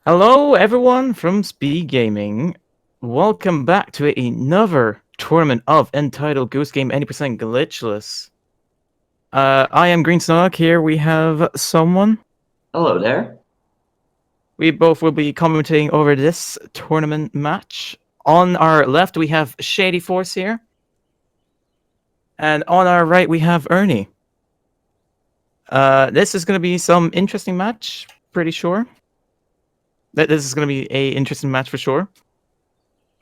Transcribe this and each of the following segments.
Hello, everyone from SpeedGaming. Welcome back to another tournament of Untitled Goose Game 80% Glitchless. I am Green Snug. Here we have someone. Hello there. We both will be commentating over this tournament match. On our left, we have Shadyforce here. And on our right, we have Ernie. This is going to be some interesting match, pretty sure. This is going to be an interesting match for sure.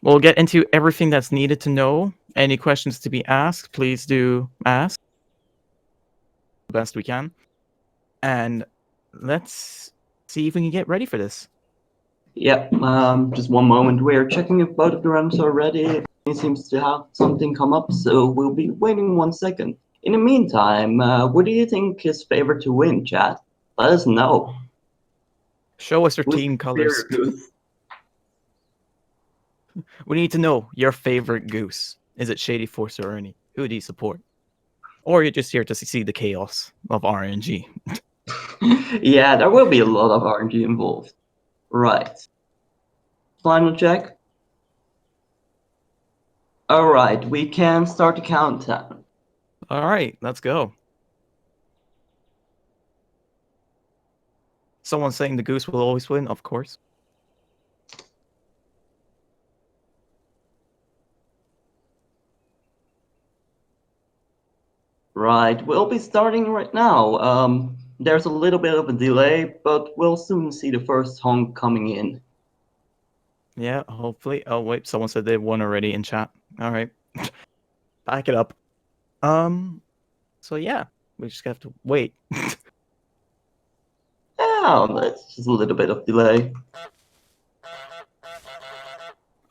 We'll get into everything that's needed to know. Any questions to be asked, please do ask. The best we can. And let's see if we can get ready for this. Yeah, just one moment. We're checking if both of the runs are ready. It seems to have something come up, so we'll be waiting 1 second. In the meantime, what do you think is favored to win, chat? Let us know. Show us your Who's team your colors. favorite Goose? We need to know your favorite Goose. Is it Shadyforce or Ernie? Who do you support? Or you're just here to see the chaos of RNG. Yeah, there will be a lot of RNG involved. Right. Final check. Alright, we can start the countdown. Alright, let's go. Someone saying the Goose will always win, of course. Right, we'll be starting right now. There's a little bit of a delay, but we'll soon see the first honk coming in. Yeah, hopefully. Oh, wait, someone said they won already in chat. Alright. Back it up. So yeah, we just have to wait. Yeah, that's just a little bit of delay.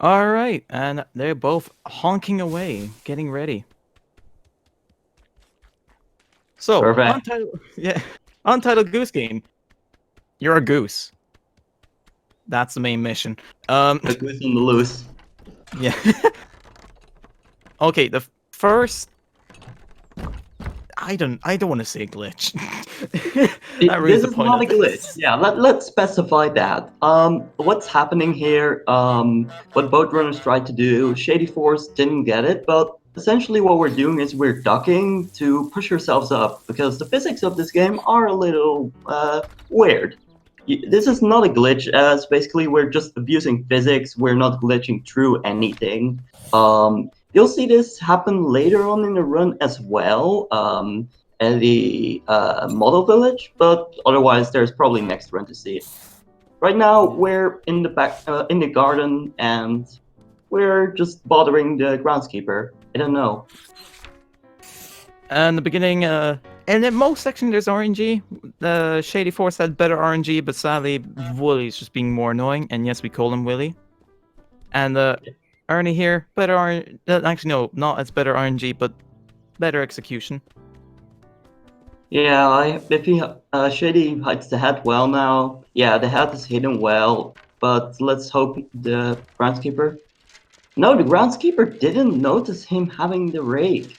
Alright, and they're both honking away, getting ready. So, Perfect. Untitled Goose Game. You're a goose. That's the main mission. A goose on the loose. Yeah. Okay, the first. I don't want to say glitch. That ruins This the is point not of a glitch. this. Yeah, let's specify that. What's happening here? What both runners tried to do, shadyforce didn't get it, but essentially what we're doing is we're ducking to push ourselves up because the physics of this game are a little weird. This is not a glitch, as basically we're just abusing physics. We're not glitching through anything. You'll see this happen later on in the run as well. At the model village, but otherwise there's probably next run to see it. Right now we're in the back in the garden and we're just bothering the groundskeeper. I don't know. And the beginning, and in most sections there's RNG. The Shadyforce had better RNG, but sadly Wooly's just being more annoying. And yes, we call him Willy. And Ernie here, better RNG. Actually, no, not as better RNG, but better execution. Yeah, if he Shady hides the head well now. Yeah, the head is hidden well, but let's hope the groundskeeper. No, the groundskeeper didn't notice him having the raid.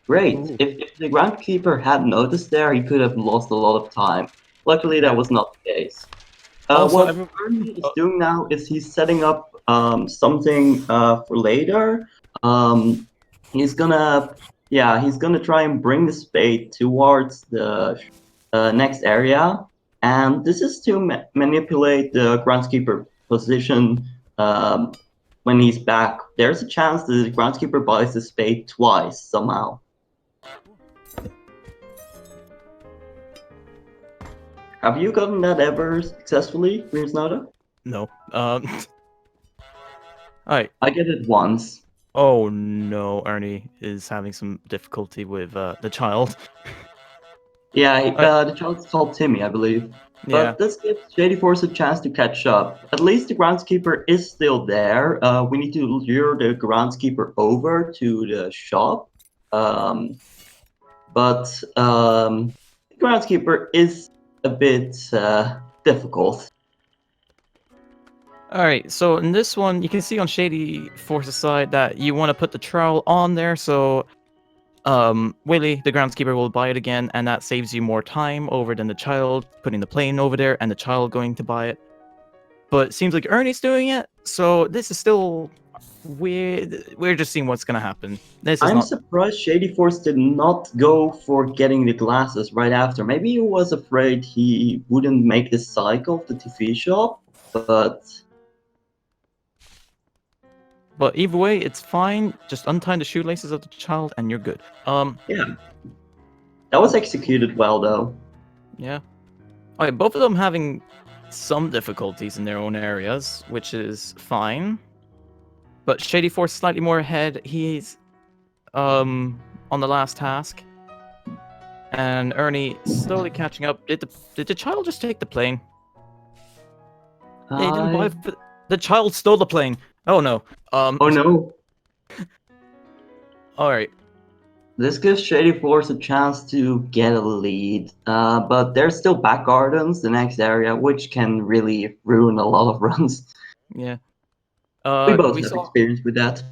Great. If the groundskeeper had noticed there, he could have lost a lot of time. Luckily, that was not the case. Also, What Ernie is doing now is he's setting up something for later. He's gonna try and bring the spade towards the next area, and this is to manipulate the groundskeeper position when he's back. There's a chance that the groundskeeper buys the spade twice somehow. Have you gotten that ever successfully, Greensnada? No. Alright. I get it once. Oh no, Ernie is having some difficulty with the child. Yeah, the child's called Timmy, I believe. Yeah. But this gives Shadyforce a chance to catch up. At least the groundskeeper is still there. We need to lure the groundskeeper over to the shop. But the groundskeeper is a bit difficult. Alright, so in this one, you can see on Shadyforce's side that you want to put the trowel on there, so Willy, the groundskeeper, will buy it again, and that saves you more time over than the child putting the plane over there and the child going to buy it. but it seems like Ernie's doing it. So this is still we're just seeing what's gonna happen. This is I'm not. surprised Shady Force did not go for getting the glasses right after. Maybe he was afraid he wouldn't make the cycle of the TV shop, but Either way, it's fine. Just untie the shoelaces of the child, and you're good. yeah. That was executed well, though. Yeah. All right, both of them having some difficulties in their own areas, which is fine. But Shady Force slightly more ahead. He's on the last task, and Ernie slowly catching up. Did the child just take the plane? They didn't buy the child stole the plane. Oh no. Oh no. All right. This gives Shady Force a chance to get a lead, but there's still back gardens, the next area, which can really ruin a lot of runs. Yeah. We both We have saw. experience with that.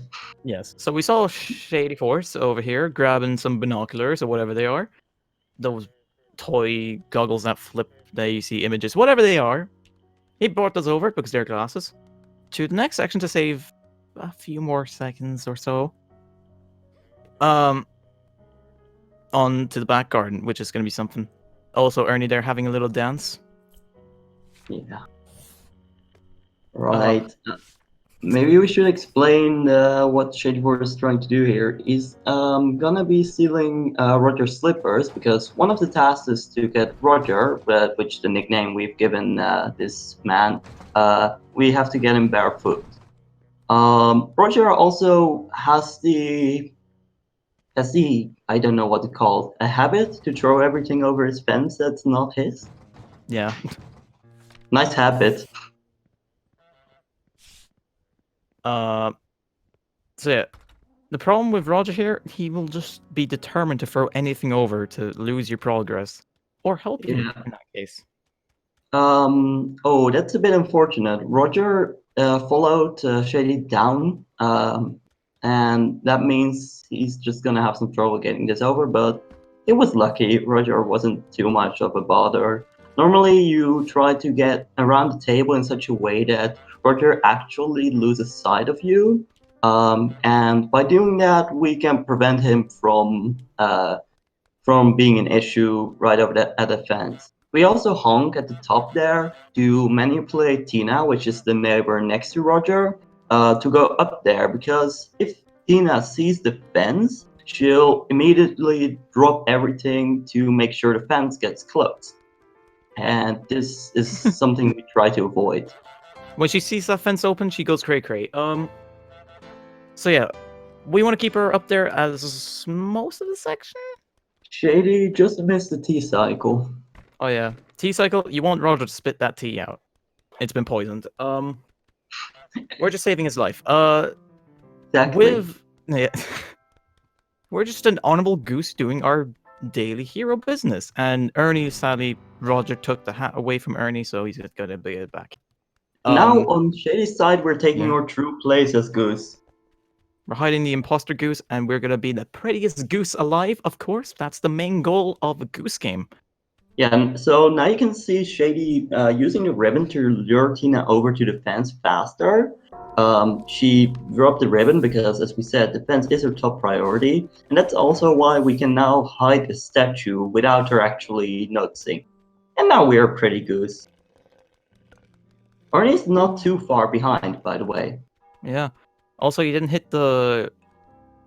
Yes. So we saw Shady Force over here grabbing some binoculars or whatever they are. Those toy goggles that flip that you see images, whatever they are. He brought those over because they're glasses to the next section to save a few more seconds or so. On to the back garden, which is going to be something. Also, Ernie there having a little dance. Yeah. Right. Maybe we should explain what Shady Force is trying to do here. He's gonna be stealing Roger's slippers because one of the tasks is to get Roger, which the nickname we've given this man. We have to get him barefoot. Roger also has the I don't know what to call it, a habit to throw everything over his fence that's not his. Yeah. Nice habit. So yeah, the problem with Roger here, he will just be determined to throw anything over to lose your progress or help you Yeah. in that case. Oh, that's a bit unfortunate. Roger followed Shady down, and that means he's just gonna have some trouble getting this over, but it was lucky. Roger wasn't too much of a bother. Normally, you try to get around the table in such a way that Roger actually loses sight of you, and by doing that, we can prevent him from being an issue right over at the fence. We also honk at the top there to manipulate Tina, which is the neighbor next to Roger, to go up there because if Tina sees the fence, she'll immediately drop everything to make sure the fence gets closed. And this is something we try to avoid. When she sees that fence open, she goes cray cray. So yeah, we want to keep her up there as most of the section. Shady just missed the T cycle. Oh yeah, T cycle. You want Roger to spit that tea out. It's been poisoned. We're just saving his life. Exactly. Yeah, we're just an honorable goose doing our daily hero business. And Ernie, sadly, Roger took the hat away from Ernie, so he's gonna be it back. Now on Shady's side, we're taking yeah. our true place as Goose. We're hiding the imposter goose, and we're gonna be the prettiest goose alive. Of course, that's the main goal of a goose game. Yeah, and so now you can see Shady using the ribbon to lure Tina over to the fence faster. She dropped the ribbon because, as we said, the fence is her top priority, and that's also why we can now hide the statue without her actually noticing. And now we are pretty Goose. Arnie's not too far behind, by the way. Yeah. Also, you didn't hit the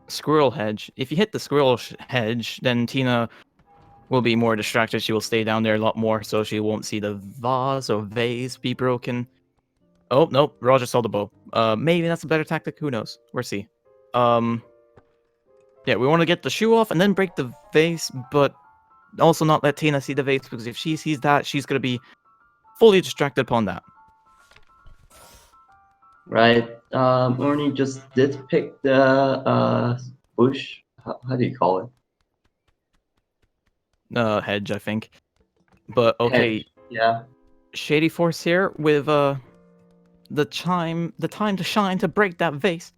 squirrel hedge. If you hit the squirrel hedge, then Tina will be more distracted. She will stay down there a lot more, so she won't see the vase or vase be broken. Oh, nope. Roger saw the bow. Maybe that's a better tactic. Who knows? We'll see. Yeah, we want to get the shoe off and then break the vase, but also not let Tina see the vase, because if she sees that, she's going to be fully distracted upon that. Right. Arnie just did pick the bush. How do you call it? Hedge, I think. But okay. Hedge. Yeah. Shady Force here with the time to shine to break that vase.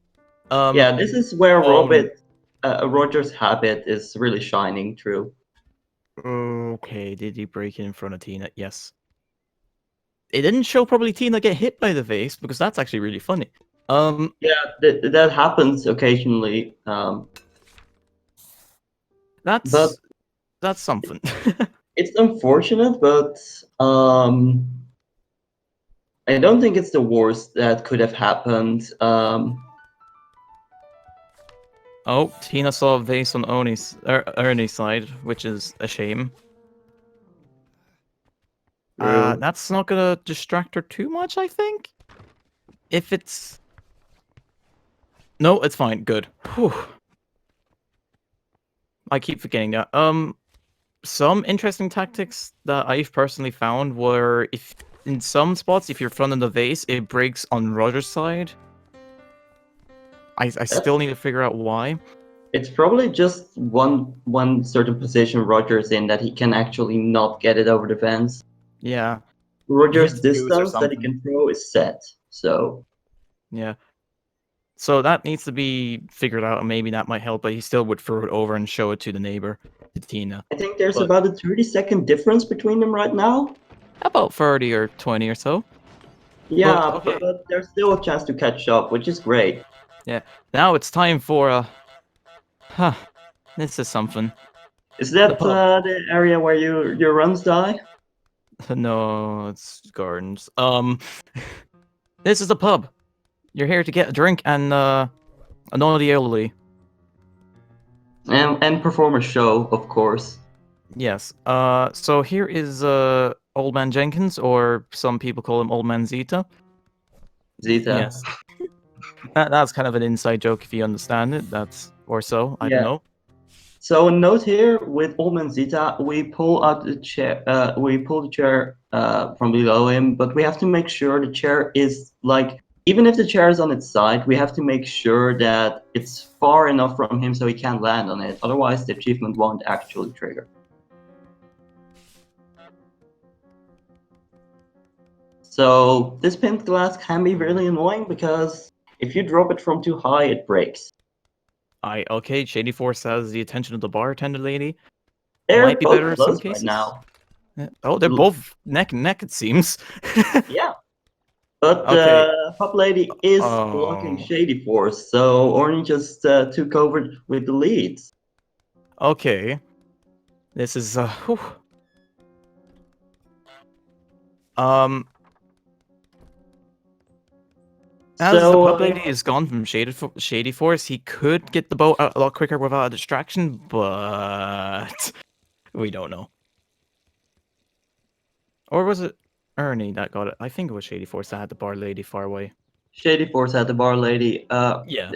Yeah, this is where Roger's habit is really shining through. Okay, did he break it in front of Tina? Yes. it didn't show probably Tina get hit by the vase because that's actually really funny. Yeah, that happens occasionally. But That's something. it's unfortunate, but I don't think it's the worst that could have happened. Oh, Tina saw a vase on Ernie's side, which is a shame. True. That's not gonna distract her too much, I think. If it's... No, it's fine. Good. Whew. I keep forgetting that. Some interesting tactics that I've personally found were if in some spots, if you're front of the vase, it breaks on Roger's side. I still need to figure out why. It's probably just one certain position Roger's in that he can actually not get it over the fence. Yeah. Roger's Hits Goose or distance that he something. can throw is set, so Yeah. So that needs to be figured out, and maybe that might help, but he still would throw it over and show it to the neighbor, to Tina. I think there's But about a 30-second difference between them right now. about 30 or 20 or so. Yeah, okay. but there's still a chance to catch up, which is great. Yeah. Now it's time for Huh. This is something. Is that pub. the area where your runs die? No, it's gardens. This is the pub. You're here to get a drink and annoy the elderly. And perform a show, of course. Yes. So here is Old Man Jenkins, or some people call him Old Man Zeta. Zeta. Yes. That's kind of an inside joke if you understand it. That's or so. I don't know. So a note here with Old Man Zeta, we pull out the chair. We pull the chair from below him, but we have to make sure the chair is like, even if the chair is on its side, we have to make sure that it's far enough from him so he can't land on it. Otherwise, the achievement won't actually trigger. So this pinned glass can be really annoying because if you drop it from too high, it breaks. Okay, shadyforce has the attention of the bartender lady. They're Might be both better in close some right cases. now. Yeah. Oh, they're both neck and neck, it seems. Yeah. But Okay. Pop Lady is blocking Shadyforce, so oerny just took over with the leads. Okay. This is whew. As the pub lady is gone from shadyforce, he could get the boat out a lot quicker without a distraction, but we don't know. Or was it Ernie that got it? I think it was shadyforce that had the bar lady far away. Shadyforce had the bar lady. Yeah.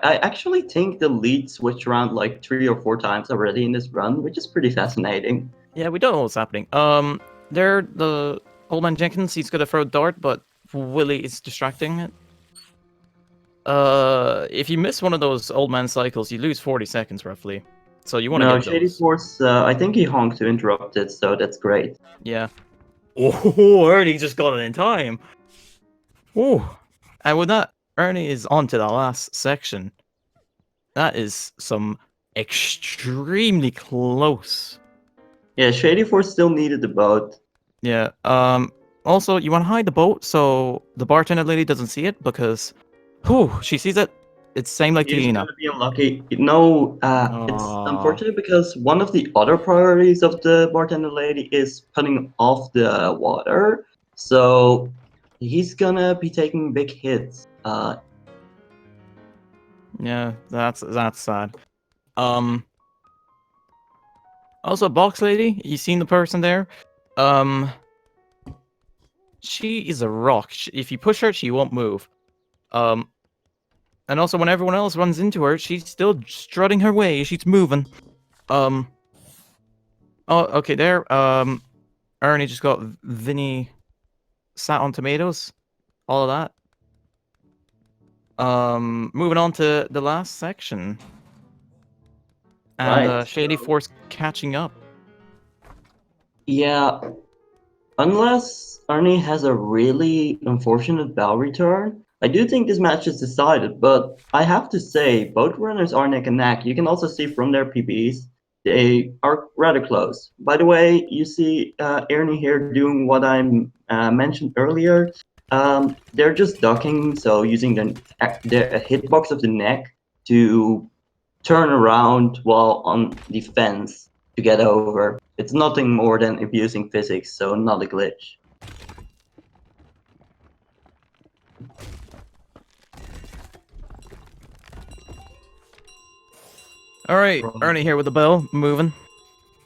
I actually think the lead switched around like 3 or 4 times already in this run, which is pretty fascinating. Yeah, we don't know what's happening. There, the Old Man Jenkins, he's gonna throw a dart, but Willie is distracting it. If you miss one of those Old Man cycles, you lose 40 seconds roughly. So you want to get those. Shadyforce, I think he honked to interrupt it, so that's great. Yeah. Oh, Ernie just got it in time. Oh, and with that, Ernie is on to the last section. That is some extremely close. Yeah, Shadyforce still needed the boat. Yeah. Also, you want to hide the boat so the bartender lady doesn't see it because, she sees it. It's same like He's Tina. gonna be unlucky. No, it's unfortunate because one of the other priorities of the bartender lady is putting off the water, so he's gonna be taking big hits. Yeah, that's sad. Also, box lady, you seen the person there? She is a rock. If you push her, she won't move. And also when everyone else runs into her, she's still strutting her way. She's moving. Oh, okay, there. Ernie just got Vinny sat on tomatoes. All of that. Moving on to the last section. And Right. shadyforce catching up. Yeah, unless Ernie has a really unfortunate bell return, I do think this match is decided, but I have to say, both runners are neck and neck. You can also see from their PBs. they are rather close. By the way, you see Ernie here doing what I mentioned earlier. They're just ducking, so using the hitbox of the neck to turn around while on defense to get over. It's nothing more than abusing physics, so not a glitch. All right, Ernie here with the bell, moving.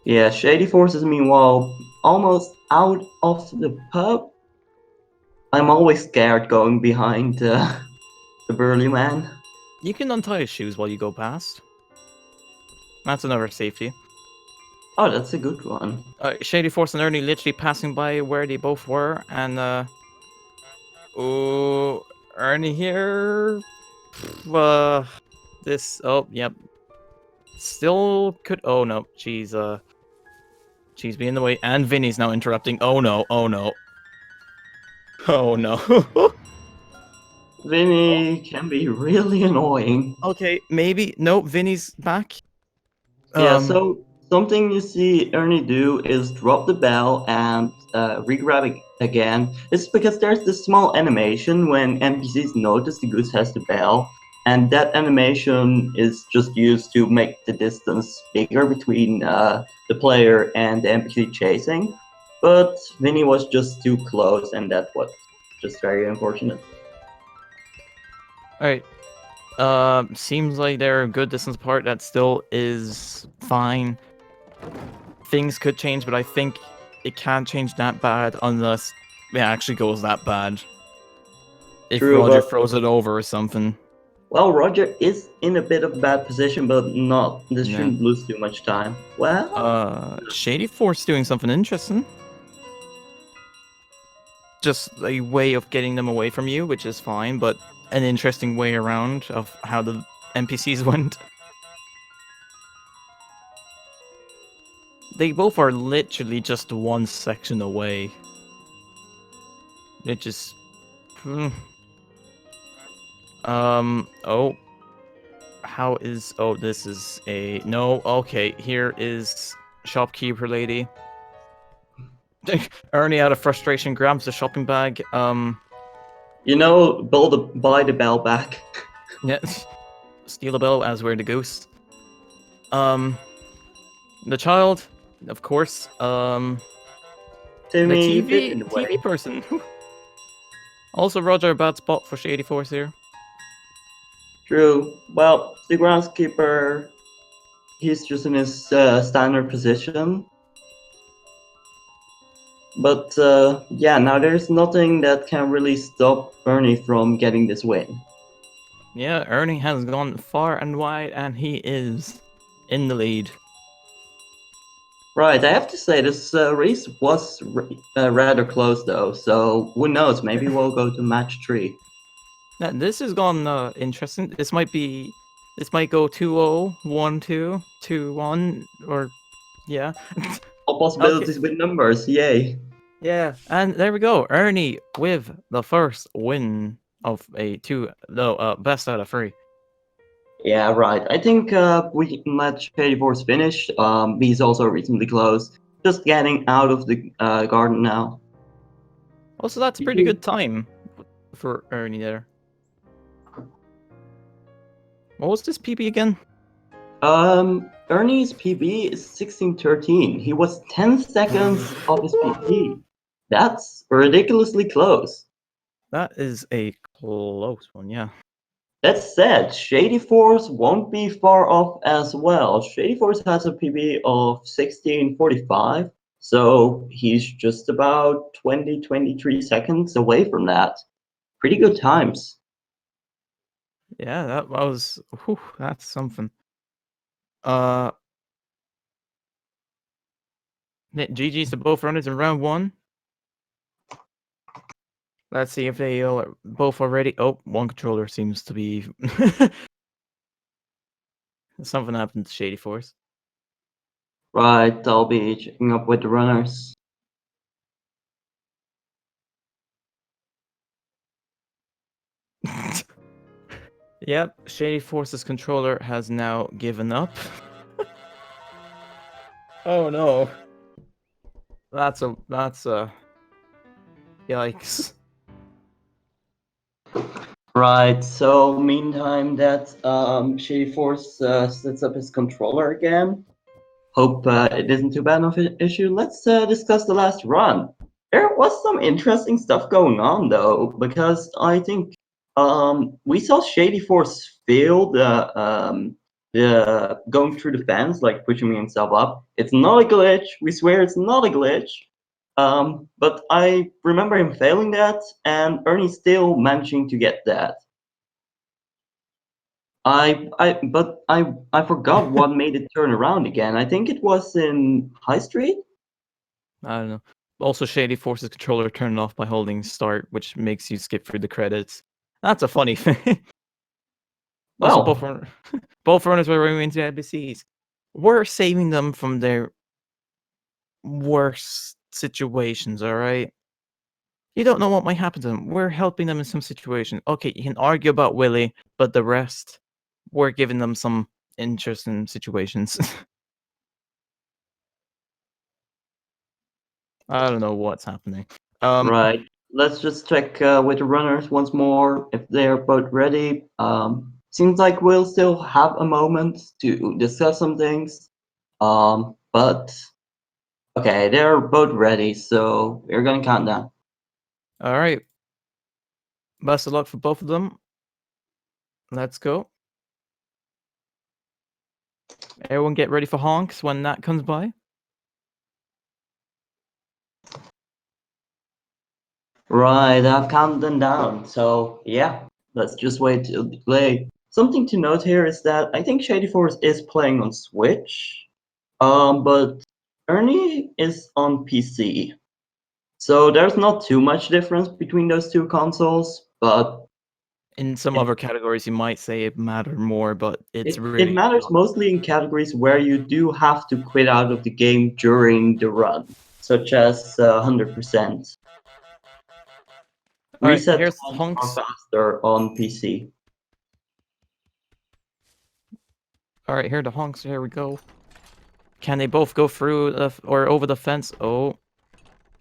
Yeah, shadyforce is meanwhile almost out of the pub. I'm always scared going behind the burly man. You can untie his shoes while you go past. That's another safety. Oh, that's a good one. Shadyforce and Ernie literally passing by where they both were, and oh, Ernie here. This. Oh, yep. Still could. Oh no, she's being in the way, and Vinny's now interrupting. Oh no! Oh no! Oh no! Vinny can be really annoying. Okay, maybe no. Vinny's back. Yeah, so something you see Ernie do is drop the bell and re-grab it again. It's because there's this small animation when NPCs notice the goose has the bell, and that animation is just used to make the distance bigger between the player and the NPC chasing. But Vinny was just too close, and that was just very unfortunate. All right. Seems like they're a good distance apart. That still is fine. Things could change, but I think it can't change that bad unless it actually goes that bad. If True, Roger but throws it over or something. well, Roger is in a bit of a bad position, but not. This Yeah. shouldn't lose too much time. Well, Shadyforce doing something interesting. Just a way of getting them away from you, which is fine, but an interesting way around of how the NPCs went. They both are literally just one section away. It just... Oh. How is... Oh, this is a... No, okay, here is shopkeeper lady. Ernie, out of frustration, grabs the shopping bag. you know, buy the bell back. Yeah. Steal a bell as we're the goose. The child, of course. Timmy, The bit in the way. TV person. Also, Roger, a bad spot for Shadyforce here. True. Well, the groundskeeper, he's just in his standard position. But yeah, now there's nothing that can really stop Ernie from getting this win. Yeah, Ernie has gone far and wide, and he is in the lead. Right, I have to say this race was rather close though, so who knows, maybe we'll go to match 3. Now, this has gone interesting. This might go 2-0, 1-2, 2-1, or yeah. All possibilities with numbers, yay. Yeah, and there we go. Ernie with the first win of a best out of 3. Yeah, right. I think we match shadyforce finished. He's also reasonably close. Just getting out of the garden now. Also, that's a pretty good time for Ernie there. What was this PB again? Ernie's PB is 16:13. He was 10 seconds off his PB. That's ridiculously close. That is a close one, yeah. That said, shadyforce won't be far off as well. shadyforce has a PB of 16:45, so he's just about 23 seconds away from that. Pretty good times. Yeah, that was... Whew, that's something. GG's to both runners in round 1. Let's see if they both already... Oh, one controller seems to be... Something happened to Shadyforce. Right, I'll be checking up with the runners. Yep, Shadyforce's controller has now given up. Oh no. That's a yikes. Right, so meantime that shadyforce sets up his controller again. Hope it isn't too bad of an issue. Let's discuss the last run. There was some interesting stuff going on though, because I think we saw shadyforce fail the going through the fence, like pushing himself up. It's not a glitch. We swear it's not a glitch. But I remember him failing that, and Ernie still managing to get that. I forgot what made it turn around again. I think it was in High Street. I don't know. Also, Shady forces controller turned off by holding start, which makes you skip through the credits. That's a funny thing. Also, Well, both runners were running into NPCs. We're saving them from their worst situations, alright? You don't know what might happen to them. We're helping them in some situation. Okay, you can argue about Willie, but the rest, we're giving them some interesting situations. I don't know what's happening. right. Let's just check with the runners once more if they're both ready. Seems like we'll still have a moment to discuss some things. But okay, they're both ready, so we're gonna count down. Alright. Best of luck for both of them. Let's go. Everyone get ready for honks when that comes by. Right, I've counted them down. So yeah, let's just wait till the play. Something to note here is that I think shadyforce is playing on Switch, but Ernie is on PC. So there's not too much difference between those two consoles, but In some other categories, you might say it mattered more, but it's it really matters not. mostly in categories where you do have to quit out of the game during the run, such as 100%. Alright, Reset here's times are honks. faster on PC. Alright, here are the honks. Here we go. Can they both go through or over the fence? Oh,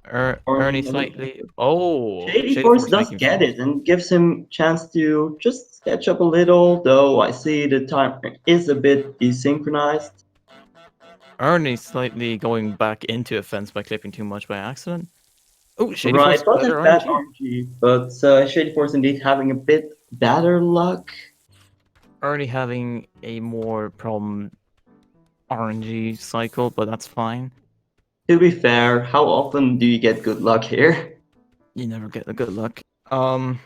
Ernie slightly. Oh, Shady Shadyforce Force does making get fun. it and gives him chance to just sketch up a little, though I see the timer is a bit desynchronized. Ernie slightly going back into a fence by clipping too much by accident. Oh, Shady Right, Force it better wasn't bad RNG. RNG, but Shadyforce indeed having a bit better luck. Ernie having a more problem RNG cycle, but that's fine. To be fair, how often do you get good luck here? You never get the good luck. Alright,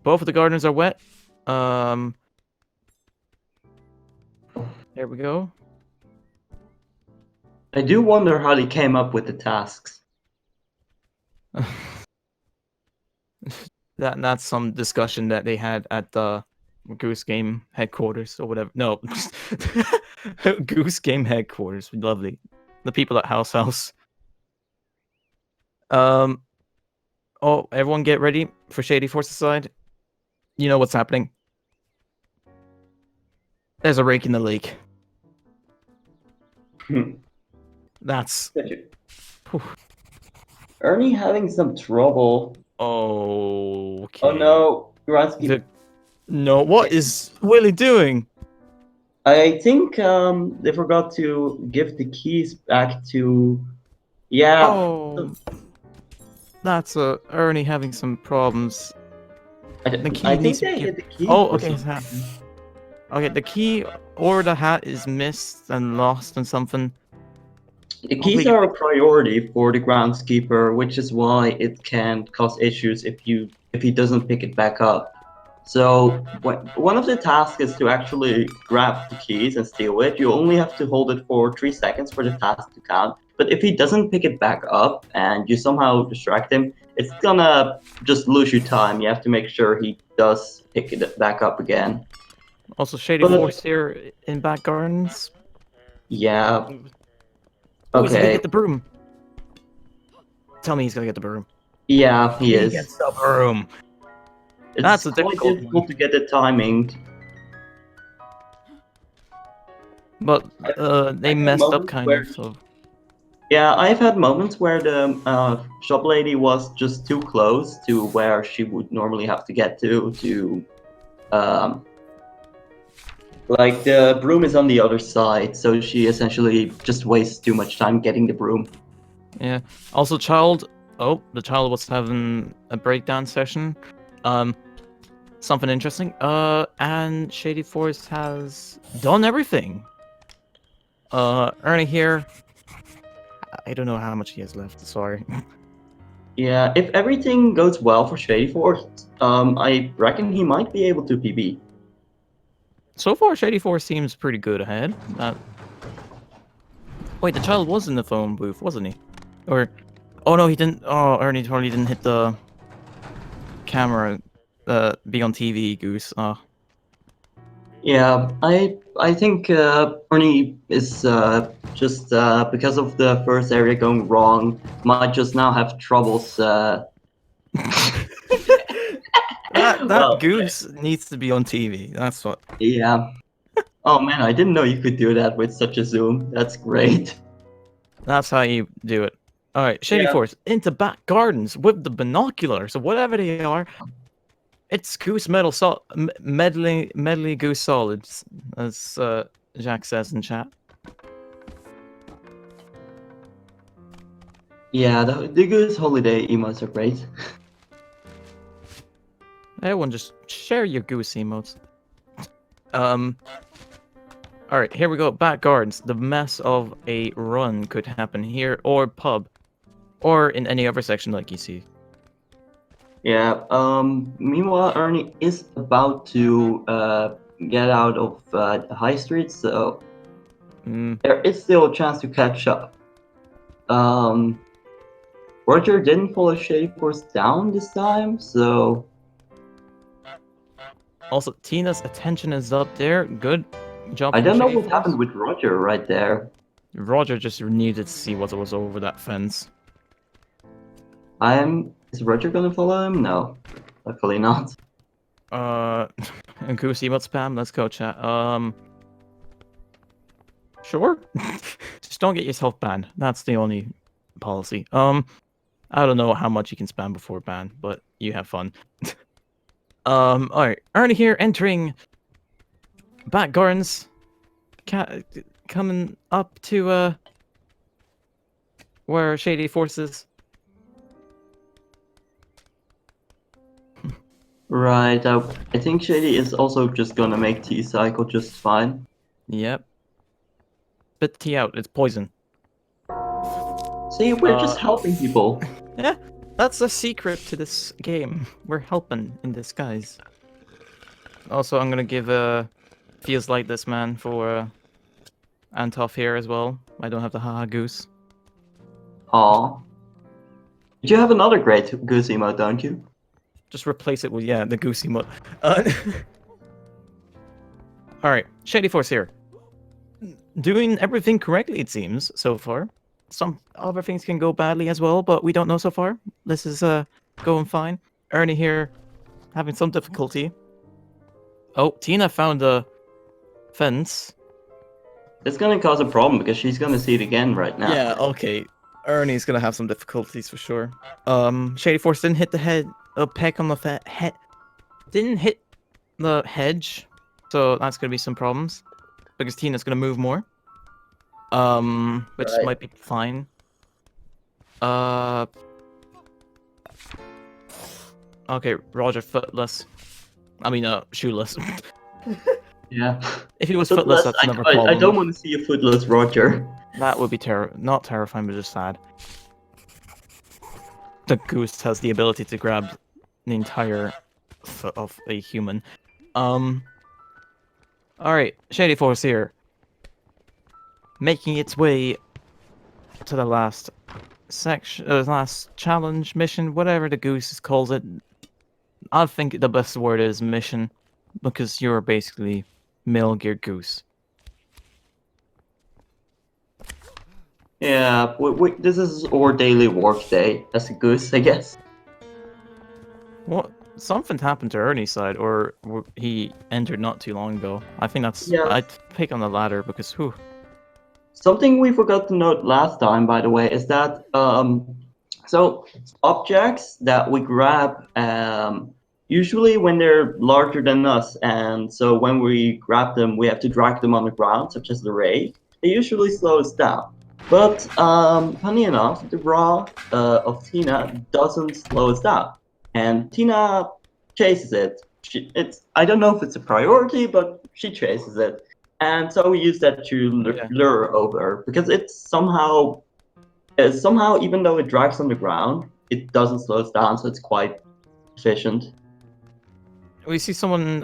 both of the gardeners are wet. There we go. I do wonder how they came up with the tasks. That's some discussion that they had at the Goose Game headquarters or whatever. No, Goose Game headquarters. Lovely. The people at House. Oh, everyone get ready for Shady Force's side. You know what's happening. There's a rake in the lake. That's... Whew. Ernie having some trouble. Okay. Oh no, Gransky. No, what is Willie doing? I think they forgot to give the keys back to. Yeah. Oh, that's Ernie having some problems. The key I needs think to be they given. hit the key Oh, for okay, some his hat. reason. Okay, the key or the hat is missed and lost and something. The keys Hopefully, are a priority for the groundskeeper, which is why it can cause issues if he doesn't pick it back up. So one of the tasks is to actually grab the keys and steal it. You only have to hold it for 3 seconds for the task to count. But if he doesn't pick it back up and you somehow distract him, it's gonna just lose you time. You have to make sure he does pick it back up again. also Shady But Force here in back gardens. yeah, Oh, is he gonna okay. get the broom? Tell me he's gonna get the broom. Yeah, he He is. gets the broom. It's That's a quite difficult one. difficult to get the timing. But they I've had messed up moments kind where of. So Yeah, I've had moments where the shop lady was just too close to where she would normally have to get to um, like the broom is on the other side, so she essentially just wastes too much time getting the broom. yeah. Also, child. Oh, the child was having a breakdown session. Something interesting. And Shady Force has done everything. Ernie here. I don't know how much he has left. Sorry. Yeah, if everything goes well for Shadyforce, I reckon he might be able to PB. So far, Shady Force seems pretty good ahead. Wait, the child was in the phone booth, wasn't he? Or, oh no, he didn't. Oh, Ernie totally didn't hit the camera. Be on TV, Goose. Oh. Yeah, I think Ernie is just because of the first area going wrong, might just now have troubles. That Well, Goose needs to be on TV. That's what. yeah. Oh man, I didn't know you could do that with such a zoom. That's great. That's how you do it. All right, Shady Yeah. Force into back gardens with the binoculars, or whatever they are. It's Goose medley Goose solids, as Jack says in chat. Yeah, the Goose holiday emotes are great. Everyone, just share your Goose emotes. All right, here we go. Back gardens. The mess of a run could happen here, or pub, or in any other section like you see. Yeah. Meanwhile, Ernie is about to get out of the high street, so there is still a chance to catch up. Um, Roger didn't follow Shady Force down this time, so Also, Tina's attention is up there. Good job I from don't know Shady what Force. happened with Roger right there. Roger just needed to see what was over that fence. Is Roger gonna follow him? No, luckily not. Goose emote spam. Let's go, chat. Sure. Just don't get yourself banned. That's the only policy. I don't know how much you can spam before ban, but you have fun. All right. Ernie here entering back gardens. Coming up to where Shady Force is. Right. I think Shady is also just gonna make T cycle just fine. Yep. Spit tea out. It's poison. See, we're just helping people. Yeah, that's the secret to this game. We're helping in disguise. Also, I'm gonna give feels like this man for Antoff here as well. I don't have the haha goose. Aw. You have another great Goose emote, don't you? Just replace it with the goosey mode. All right, Shady Force here. Doing everything correctly, it seems so far. Some other things can go badly as well, but we don't know so far. This is going fine. Ernie here, having some difficulty. Oh, Tina found a fence. It's gonna cause a problem because she's gonna see it again right now. Yeah, okay. Ernie's gonna have some difficulties for sure. Shady Force didn't hit the peck on the head. Didn't hit the hedge, so that's gonna be some problems because Tina's gonna move more. Which Right. might be fine. Okay, Roger footless. I mean, shoeless. Yeah. If he was footless, that's another problem. I don't want to see a footless Roger. That would be not terrifying, but just sad. The Goose has the ability to grab the entire foot of a human. Alright, Shady Force here. Making its way to the last section, last challenge, mission, whatever the Goose calls it. I think the best word is mission, because you're basically Male Gear Goose. Yeah, this is our daily work day as a Goose, I guess. What? something happened to Ernie's side, or he entered not too long ago. I think that's. Yeah. I'd pick on the latter because whew. Something we forgot to note last time, by the way, is that so objects that we grab usually when they're larger than us, and so when we grab them, we have to drag them on the ground, such as the rake. They usually slow us down. But funny enough, the raw of Tina doesn't slow us down, and Tina chases it. It's I don't know if it's a priority, but she chases it. And so we use that to Yeah. lure over because it's somehow, even though it drags on the ground, it doesn't slow us down, so it's quite efficient. We see someone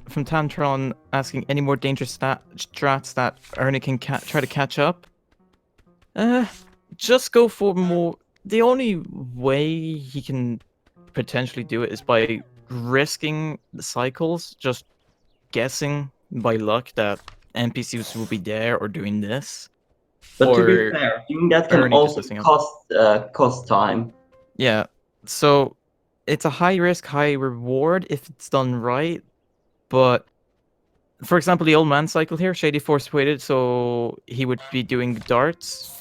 from Tantron asking any more dangerous strats that Ernie can try to catch up. Just go for more. The only way he can potentially do it is by risking the cycles, just guessing by luck that NPCs will be there or doing this. But to be Or fair, doing that can Ernie just also listening up. cost time. Yeah, so it's a high risk, high reward if it's done right. But for example, the old man cycle here, Shady Force waited, so he would be doing darts.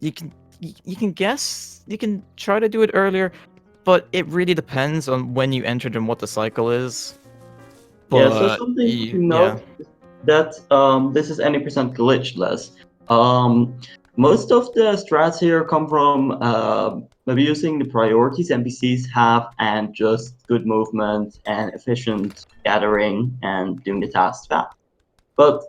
You can guess, you can try to do it earlier, but it really depends on when you entered and what the cycle is. Yeah, so But something to yeah, note is that this is any percent glitchless. Um, Most of the strats here come from abusing the priorities NPCs have and just good movement and efficient gathering and doing the tasks fast. But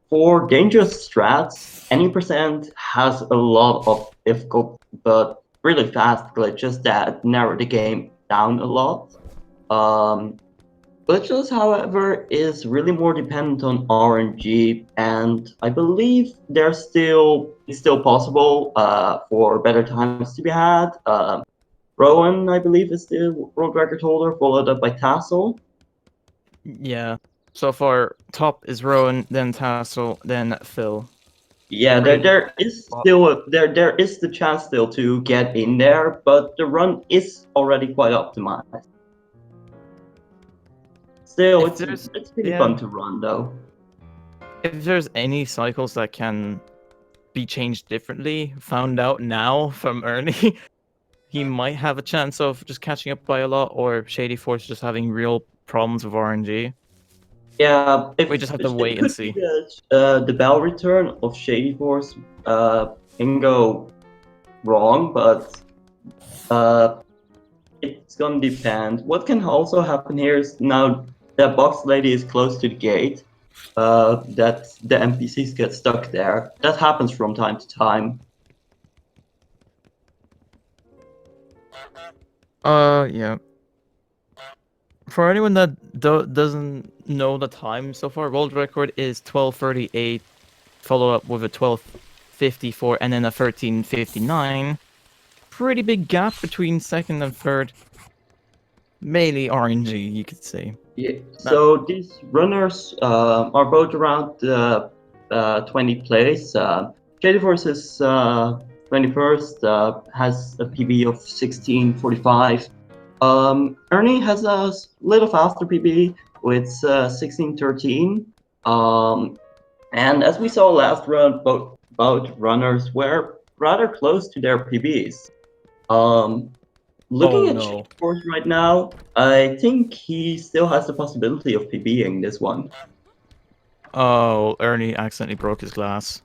for dangerous strats, any percent has a lot of difficult but really fast glitches that narrow the game down a lot. Um, Glitchless, however, is really more dependent on RNG, and I believe it's still possible for better times to be had. Rowan, I believe, is the world record holder, followed up by Tassel. yeah. So far, top is Rowan, then Tassel, then Phil. Yeah, Pretty there is still there is the chance still to get in there, but the run is already quite optimized. Still, if there's it's pretty yeah, fun to run though. if there's any cycles that can be changed differently, found out now from Ernie, he might have a chance of just catching up by a lot, or Shady Force just having real problems with RNG. Yeah, We if just have to it wait and could be see. the bell return of Shady Force can go wrong, but it's gonna depend. What can also happen here is now that box lady is close to the gate, that the NPCs get stuck there. That happens from time to time. Yeah. For anyone that doesn't know the time so far, world record is 12:38, follow up with a 12:54, and then a 13:59. Pretty big gap between second and third. Mainly RNG, you could say. Yeah. So these runners are both around 20 place. Shady Force is 21st, has a PB of 16:45. Ernie has a little faster PB with 16:13. And as we saw last run, both runners were rather close to their PBs. Um, Oh Looking at no. Shady Force right now, I think he still has the possibility of PBing this one. Oh, Ernie accidentally broke his glass.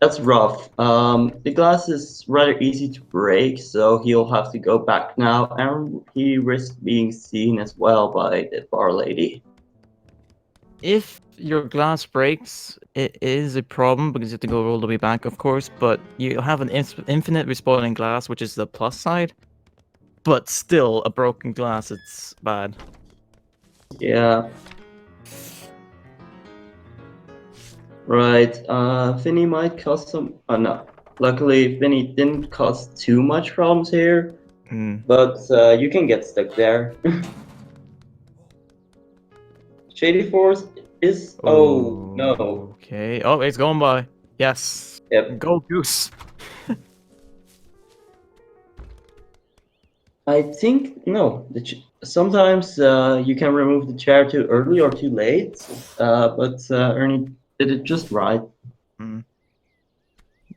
That's rough. The glass is rather easy to break, so he'll have to go back now, and he risks being seen as well by the bar lady. If your glass breaks, it is a problem because you have to go all the way back, of course, but you have an infinite respawning glass, which is the plus side. But still, a broken glass, it's bad. Yeah. Right. Finny might cause some. Oh no. Luckily, Finny didn't cause too much problems here, but you can get stuck there. Shady Force is. Oh no. Okay. Oh, it's going by. Yes. Yep. Go Goose. I think no. Sometimes you can remove the chair too early or too late, but Ernie did it just right. Mm.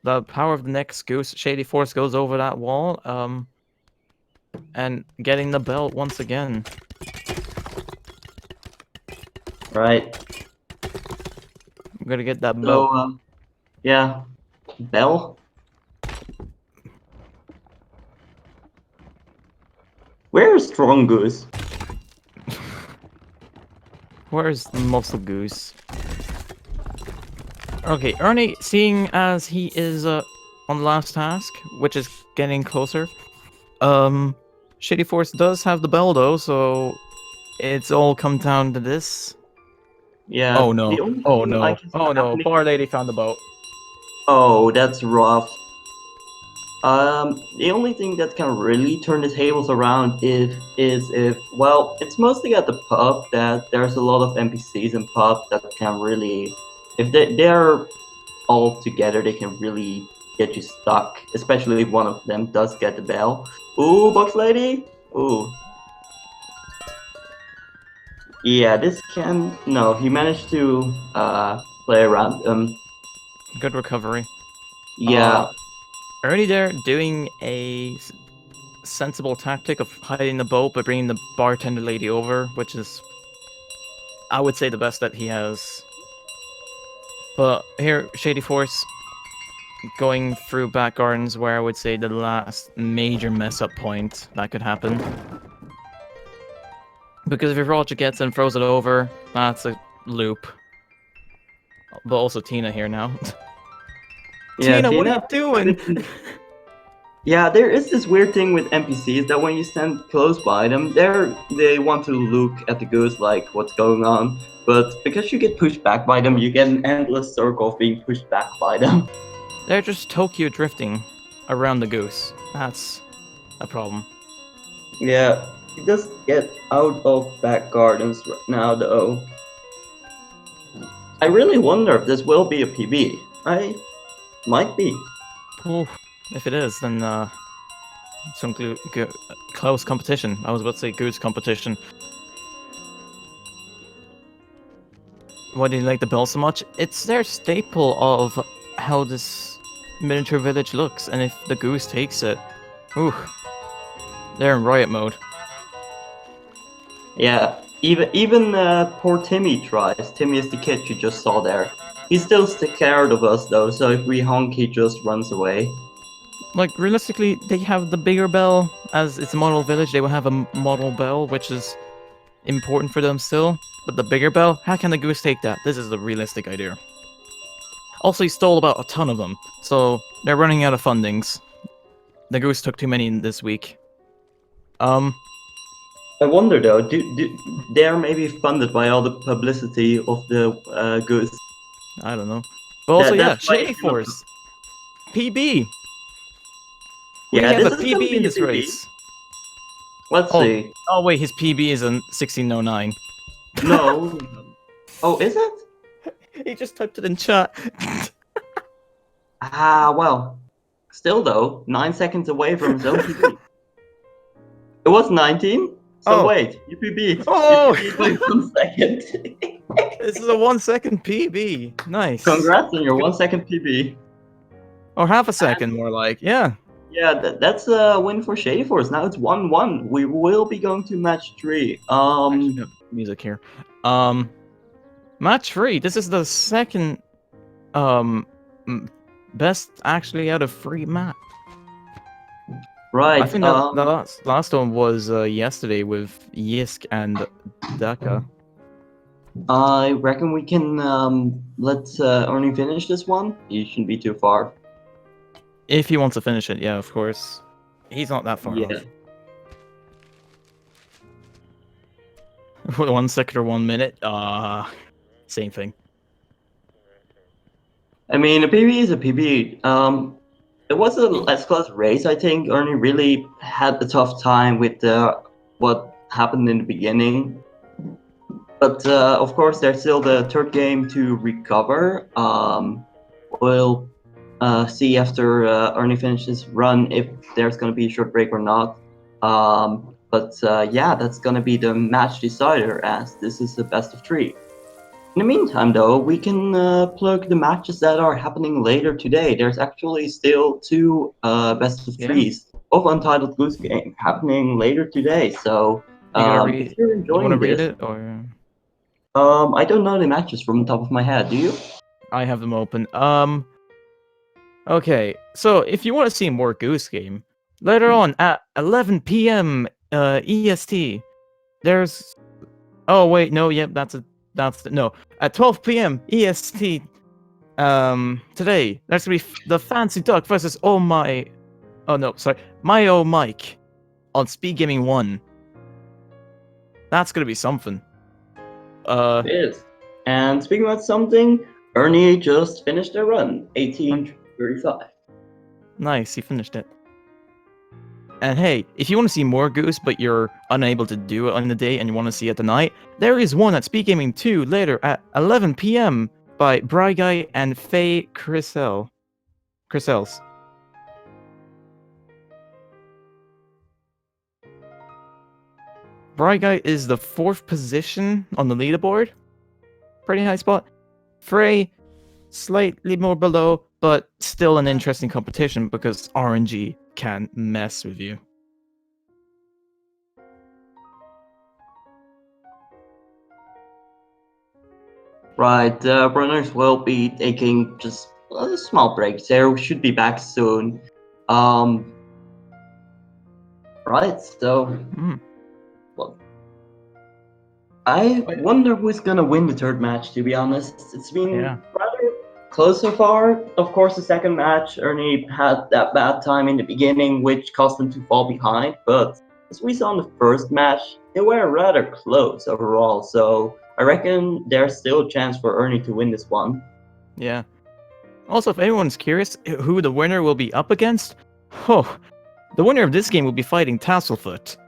The power of the next Goose. Shady Force goes over that wall. And getting the belt once again. Right. I'm gonna get that So belt. yeah, Bell. Where is Strong Goose? Where's the muscle Goose? Okay, Ernie, seeing as he is on the last task, which is getting closer, Shady Force does have the bell though, so it's all come down to this. Yeah. Oh no! The only Oh thing I no! can see Oh no! happening. Poor lady found the boat. Oh, that's rough. The only thing that can really turn the tables around if well, it's mostly at the pub that there's a lot of NPCs in pub that can really, if they're all together, they can really get you stuck. Especially if one of them does get the bell. Ooh, box lady. Ooh, yeah, this can no. He managed to play around. Good recovery. Yeah, Ernie there doing a sensible tactic of hiding the boat but bringing the bartender lady over, which is, I would say, the best that he has. But here, Shady Force going through back gardens, where I would say the last major mess up point that could happen. Because if Roger gets and throws it over, that's a loop. But also Tina here now. yeah, Tina, what are Tina. you doing? Yeah, there is this weird thing with NPCs that when you stand close by them, they want to look at the goose like what's going on. But because you get pushed back by them, you get an endless circle of being pushed back by them. They're just Tokyo drifting around the goose. That's a problem. Yeah, you just get out of back gardens right now though. I really wonder if this will be a PB. I might be. Ooh, if it is, then some close competition. I was about to say goose competition. Why do you like the bell so much? It's their staple of how this miniature village looks, and if the goose takes it, ooh, they're in riot mode. Yeah, even poor Timmy tries. Timmy is the kid you just saw there. He's still scared of us though, so if we honk, he just runs away. Like, realistically, they have the bigger bell, as it's a model village, they will have a model bell, which is important for them still. But the bigger bell, how can the goose take that? This is the realistic idea. Also, he stole about a ton of them, so they're running out of fundings. The goose took too many this week. I wonder though, they're maybe funded by all the publicity of the Goose. I don't know. But also, yeah, That's why Shady Force. PB! We yeah, have a this is gonna PB in be a this PB. race. Let's Oh, see. oh wait, his PB is in 1609. No. Oh, is it? He just typed it in chat. Ah, well. Still though, 9 seconds away from his own PB. It was 19. So Oh. wait, you PB'd. Oh! You PB'd by 1 second. This is a 1 second PB. Nice. Congrats on your 1 second PB. Or half a second, more like. Yeah. Yeah, that's a win for Shady Force. Now it's 1-1. We will be going to match 3. Actually, no, music here. Match 3. This is the second best actually out of 3 map. Right. I think that the last one was yesterday with Yisk and Daka. I reckon we can let Ernie finish this one. He shouldn't be too far. If he wants to finish it, yeah, of course. He's not that far off. 1 second or 1 minute? Same thing. I mean, a PB is a PB. It was a less close race, I think. Ernie really had a tough time with what happened in the beginning. But of course, there's still the third game to recover. We'll see after Ernie finishes run if there's going to be a short break or not. Yeah, that's gonna be the match decider, as this is the best of 3. In the meantime, though, we can plug the matches that are happening later today. There's actually still 2 best of 3s of Untitled Goose Game happening later today. So You gonna if read? you're You want to enjoying read this, it, or I don't know the matches from the top of my head. Do you? I have them open. Okay, so if you want to see more Goose Game, later on at 11 p.m. EST, there's. Oh wait, no, yep, no. At 12 p.m. EST, today there's gonna be the Fancy Duck versus Oh My. Oh no, sorry, My Oh Mike on SpeedGaming 1. That's gonna be something. It is. And speaking about something, Ernie just finished a run, 18:35. Nice, you finished it. And hey, if you want to see more Goose, but you're unable to do it on the day and you want to see it tonight, there is one at SpeedGaming 2 later at 11 p.m. by Bry Guy and Faye Crisels. Bry Guy is the 4th position on the leaderboard. Pretty high spot. Frey, slightly more below, but still an interesting competition because RNG can mess with you. Right, runners will be taking just a small break. They should be back soon. Right, so well, I wonder who's gonna win the 3rd match. To be honest, it's been rather close so far. Of course, the 2nd match, Ernie had that bad time in the beginning, which caused him to fall behind. But as we saw in the 1st match, they were rather close overall. So I reckon there's still a chance for Ernie to win this one. Yeah. Also, if anyone's curious who the winner will be up against, the winner of this game will be fighting Tasselfoot.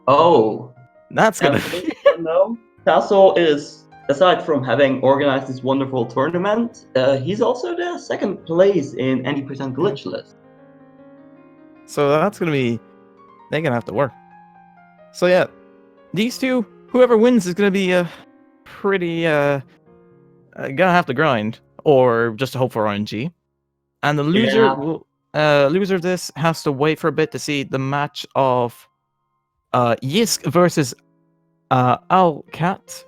Oh, that's gonna be. No, Tassel is, aside from having organized this wonderful tournament, he's also the 2nd place in 90% Glitchless. So that's gonna be, they're gonna have to work. So yeah, these two, whoever wins is gonna be pretty gonna have to grind or just hope for RNG, and the loser will loser of this has to wait for a bit to see the match of Yisk versus Owlcat.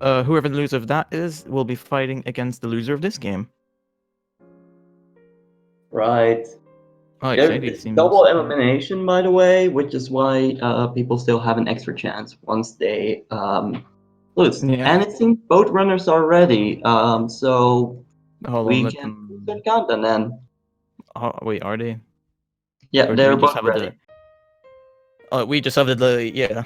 Whoever the loser of that is will be fighting against the loser of this game. Right. Oh, It's double elimination, by the way, which is why people still have an extra chance once they lose. Yeah. And it seems both runners are ready, so hold we on, can start counting then. Oh, wait, are they? Yeah, or they're both ready. Oh, we just have the delay, yeah.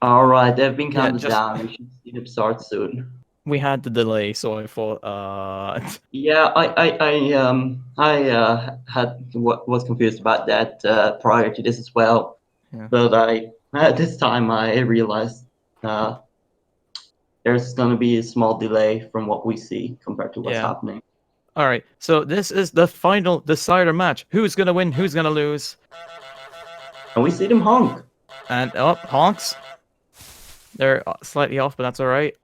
All right, they've been counted down. We should see them start soon. We had the delay, so I thought. Yeah, I was confused about that prior to this as well, but this time I realized there's gonna be a small delay from what we see compared to what's happening. All right, so this is the final decider match. Who's gonna win? Who's gonna lose? And we see them honk. And honks. They're slightly off, but that's all right.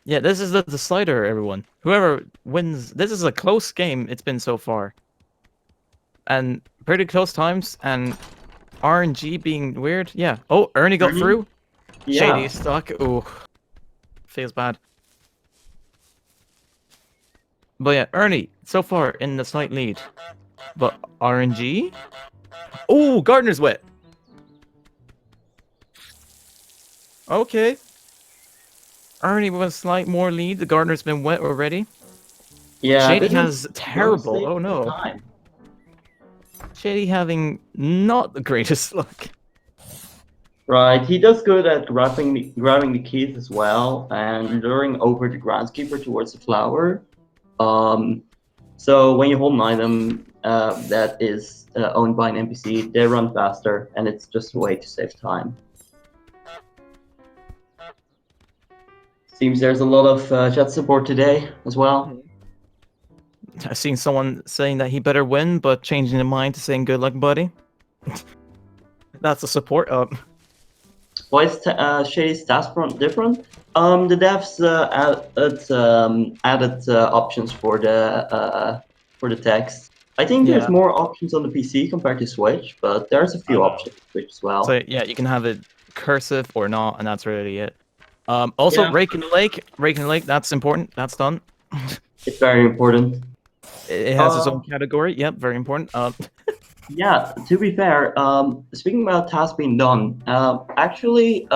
Yeah, this is the decider, everyone. Whoever wins, this is a close game. It's been so far, and pretty close times. And RNG being weird. Yeah. Oh, Ernie got through. Yeah. Shady is stuck. Ooh, feels bad. But yeah, Ernie so far in the slight lead. But RNG. Oh, Gardner's wet. Okay. Ernie with a slight more lead. The Gardner's been wet already. Yeah. Shady has terrible. Oh no. Shady having not the greatest luck. Right, he does good at grabbing the keys as well and luring over the groundskeeper towards the flower. So when you hold an item, that is owned by an NPC, they run faster, and it's just a way to save time. Seems there's a lot of chat support today as well. I've seen someone saying that he better win, but changing their mind to saying good luck, buddy. That's a support up. Why is Shady's task front different? The devs added options for the text. I think there's Yeah. more options on the PC compared to Switch, but there's a few options on Switch as well. So yeah, you can have it cursive or not, and that's really it. Also, Yeah. rake in the lake, that's important. That's done. It's very important. It has its own category. Yep, very important. Yeah, to be fair, speaking about tasks being done, actually,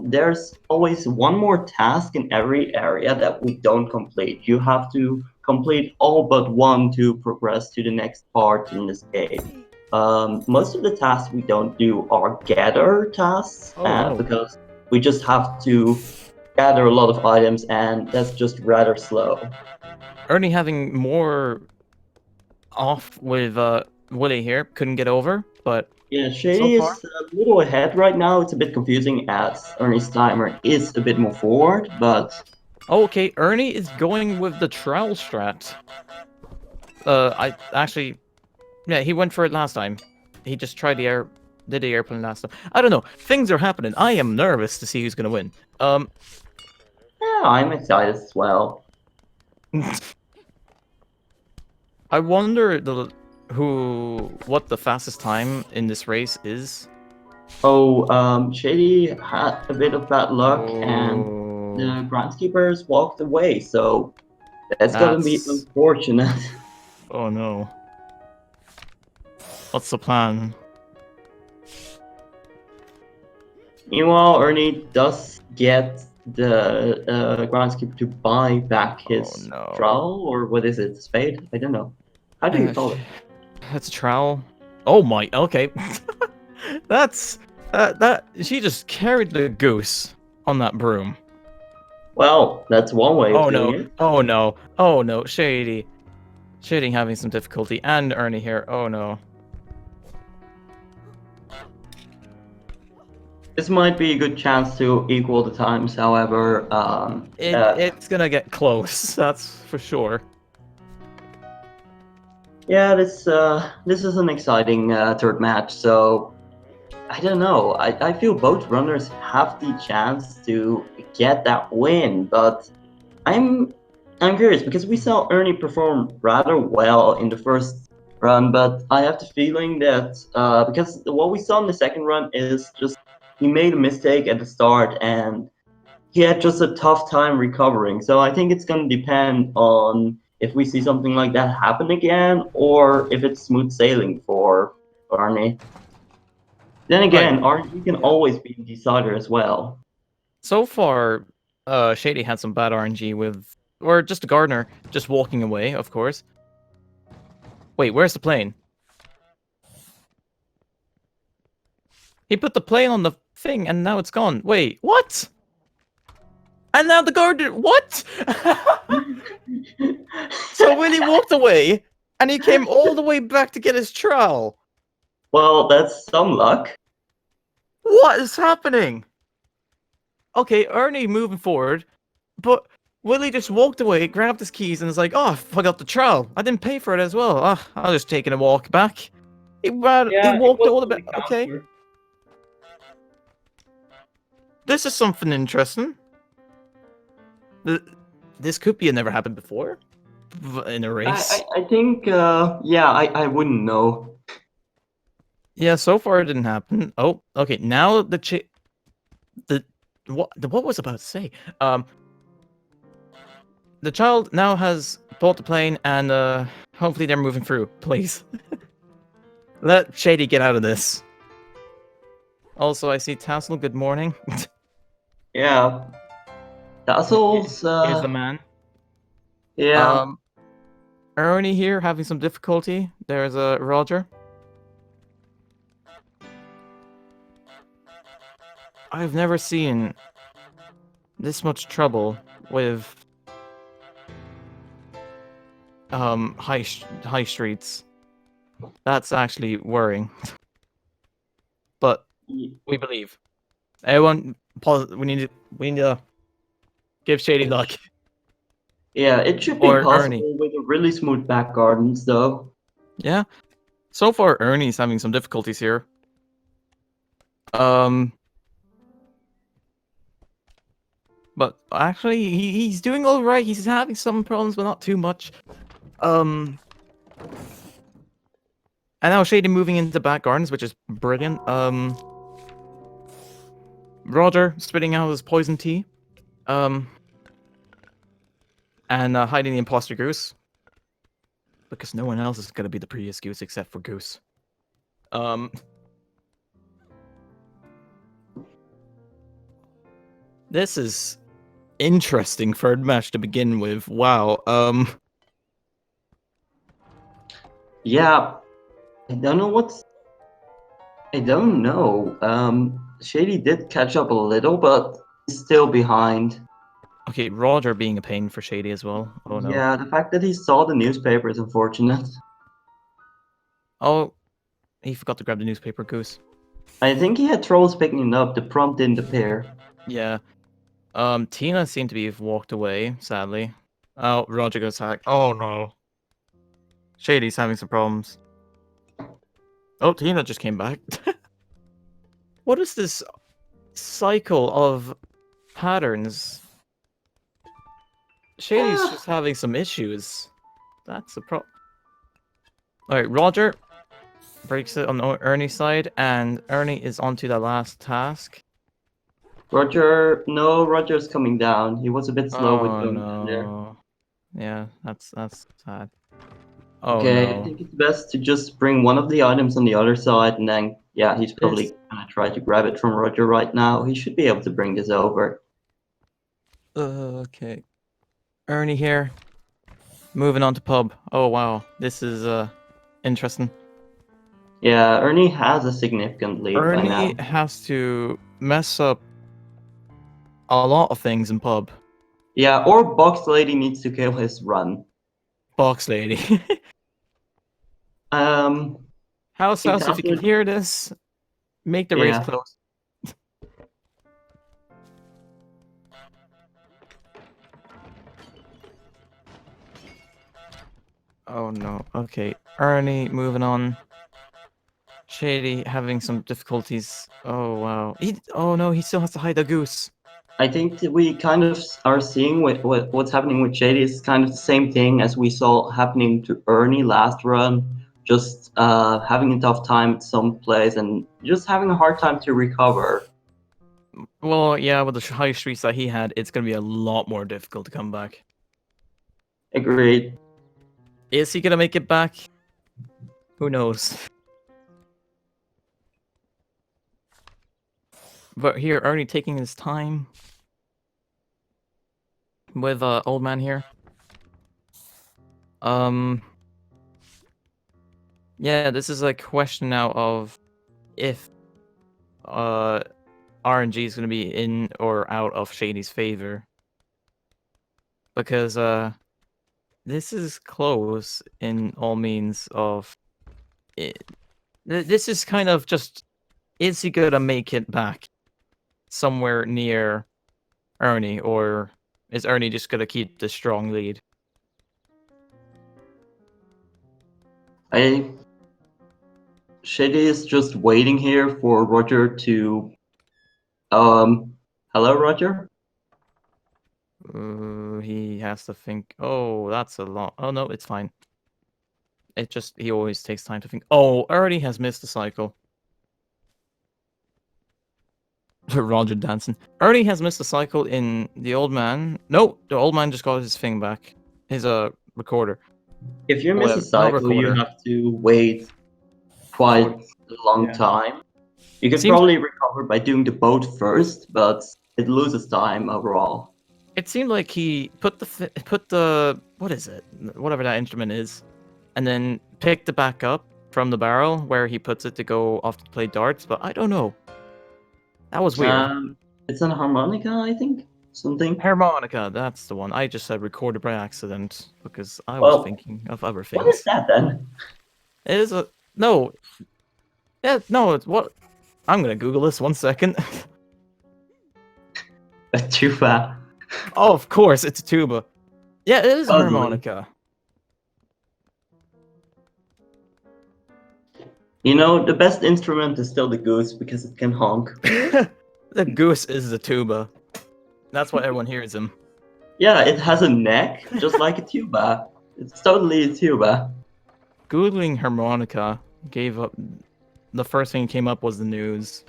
there's always one more task in every area that we don't complete. You have to complete all but one to progress to the next part in this game. Most of the tasks we don't do are gather tasks, because we just have to gather a lot of items, and that's just rather slow. Ernie having more off with Willie here, couldn't get over, but yeah, Shady so is a little ahead right now. It's a bit confusing as Ernie's timer is a bit more forward, but okay, Ernie is going with the trowel strat. I actually, yeah, he went for it last time. He just tried did the airplane last time. I don't know. Things are happening. I am nervous to see who's gonna win. yeah, I'm excited as well. I wonder what the fastest time in this race is. Oh, Shady had a bit of bad luck, and the groundskeepers walked away, so that's gonna be unfortunate. Oh no. What's the plan? Meanwhile, Ernie does get the groundskeeper to buy back his trowel, or what is it, spade? I don't know. How do you call it? That's a trowel. Oh my, okay. That's that she just carried the goose on that broom. Well, that's one way of doing it. Oh no. Oh no. Shady having some difficulty, and Ernie here. Oh no. This might be a good chance to equal the times, however, it's gonna get close, that's for sure. Yeah, this is an exciting third match, so I don't know. I feel both runners have the chance to get that win, but I'm curious because we saw Ernie perform rather well in the first run, but I have the feeling that because what we saw in the second run is just he made a mistake at the start and he had just a tough time recovering. So I think it's going to depend on if we see something like that happen again or if it's smooth sailing for Ernie. Then again, RNG can always be a decider as well. So far, Shady had some bad RNG with, or just a gardener just walking away, of course. Wait, where's the plane? He put the plane on the thing and now it's gone. Wait, what? And now the gardener, what? So Willie walked away and he came all the way back to get his trowel. Well, that's some luck. What is happening? Okay, Ernie moving forward, but Willie just walked away, grabbed his keys, and was like, "Oh, I forgot the trowel. I didn't pay for it as well. I'll just take a walk back." He walked all the way. Okay. This is something interesting. This could be a never happened before in a race. I think, yeah, I wouldn't know. Yeah, so far it didn't happen. Oh, okay. Now what was I about to say? The child now has bought the plane, and hopefully they're moving through. Please, let Shady get out of this. Also, I see Tassel. Good morning. Yeah, Tassel's. Here's the man. Yeah. Ernie here having some difficulty. There's Roger. I've never seen this much trouble with high streets. That's actually worrying. But Y- we believe. Everyone, we need to give Shady luck. Yeah, it should be Or Ernie. possible with a really smooth back gardens, though. Yeah. So far, Ernie's having some difficulties here. But actually, he's doing all right. He's having some problems, but not too much. And now Shady moving into back gardens, which is brilliant. Roger spitting out his poison tea. And hiding the imposter Goose. Because no one else is gonna be the prettiest Goose except for Goose. This is interesting third match to begin with. Wow. Yeah, I don't know what's. I don't know. Shady did catch up a little, but he's still behind. Okay, Roger being a pain for Shady as well. Oh no. Yeah, the fact that he saw the newspaper is unfortunate. Oh, he forgot to grab the newspaper, Goose. I think he had troubles picking it up. The prompt didn't appear. Yeah. Tina seemed to be walked away, sadly. Oh, Roger goes hack. Oh no. Shady's having some problems. Oh, Tina just came back. What is this cycle of patterns? Shady's just having some issues. That's a problem. Alright, Roger breaks it on Ernie's side, and Ernie is onto the last task. Roger's coming down. He was a bit slow with Oh going down there. no. Yeah, that's sad. Oh Okay, I no. think it's best to just bring one of the items on the other side, and then, yeah, he's probably This gonna try to grab it from Roger right now. He should be able to bring this over. okay. Ernie here. Moving on to pub. Oh wow. This is interesting. Yeah, Ernie has a significant lead by now. Ernie has to mess up a lot of things in pub. Yeah, or Box Lady needs to kill his run. Box lady. Um, House, if you can Untitled, hear this, make the race yeah. close. Oh no. Okay. Ernie moving on. Shady having some difficulties. Oh wow. Oh no, he still has to hide the goose. I think that we kind of are seeing what's happening with Shady is kind of the same thing as we saw happening to Ernie last run. Just having a tough time at some place and just having a hard time to recover. Well, yeah, with the high streaks that he had, it's gonna be a lot more difficult to come back. Agreed. Is he gonna make it back? Who knows? But here, Ernie taking his time with old man here. Yeah, this is a question now of if RNG is gonna be in or out of Shady's favor. Because this is close in all means of it. This is kind of just, is he gonna make it back somewhere near Ernie, or is Ernie just gonna keep the strong lead? Shady is just waiting here for Roger to. Hello, Roger. He has to think. Oh, that's a lot. Oh no, it's fine. It just, he always takes time to think. Oh, Ernie has missed the cycle. Roger dancing. Ernie has missed the cycle in the old man. No, the old man just got his thing back. His recorder. If you miss a Not cycle, you recorder. have to wait quite a long Yeah. time. You could Seems probably recover by doing the boat first, but it loses time overall. It seemed like he put the what is it, whatever that instrument is, and then picked it back up from the barrel where he puts it to go off to play darts. But I don't know. That was weird. It's an harmonica, I think. Something. Harmonica, that's the one. I just said recorded by accident because I was Well, thinking of other what is things. that then? It is a no. Yeah, no. It's what? I'm gonna Google this 1 second. A tuba. Oh, of course, it's a tuba. Yeah, it is a Totally. harmonica. You know, the best instrument is still the goose because it can honk. The goose is the tuba. That's why everyone hears him. Yeah, it has a neck, just like a tuba. It's totally a tuba. Googling harmonica gave up. The first thing that came up was the news.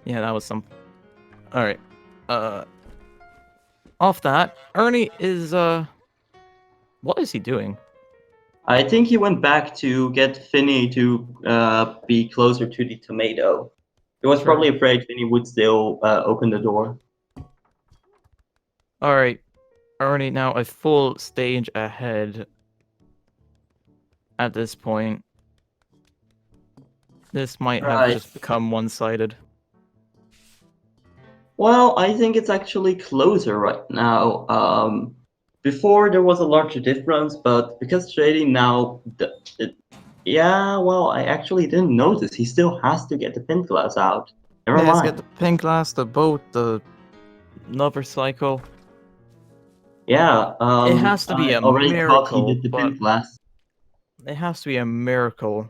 Yeah, that was some. All right. Off that, Ernie is what is he doing? I think he went back to get Finny to be closer to the tomato. He was Sure. probably afraid Finny would still open the door. All right, Ernie now a full stage ahead. At this point, this might have Right. just become one-sided. Well, I think it's actually closer right now. Before there was a larger difference, but because Shady now, yeah, well, I actually didn't notice. He still has to get the pint glass out. Never Let's mind. get the pink glass, the boat, the another cycle. Yeah, It has to be I a already thought he miracle, did the but pint glass. it has to be a miracle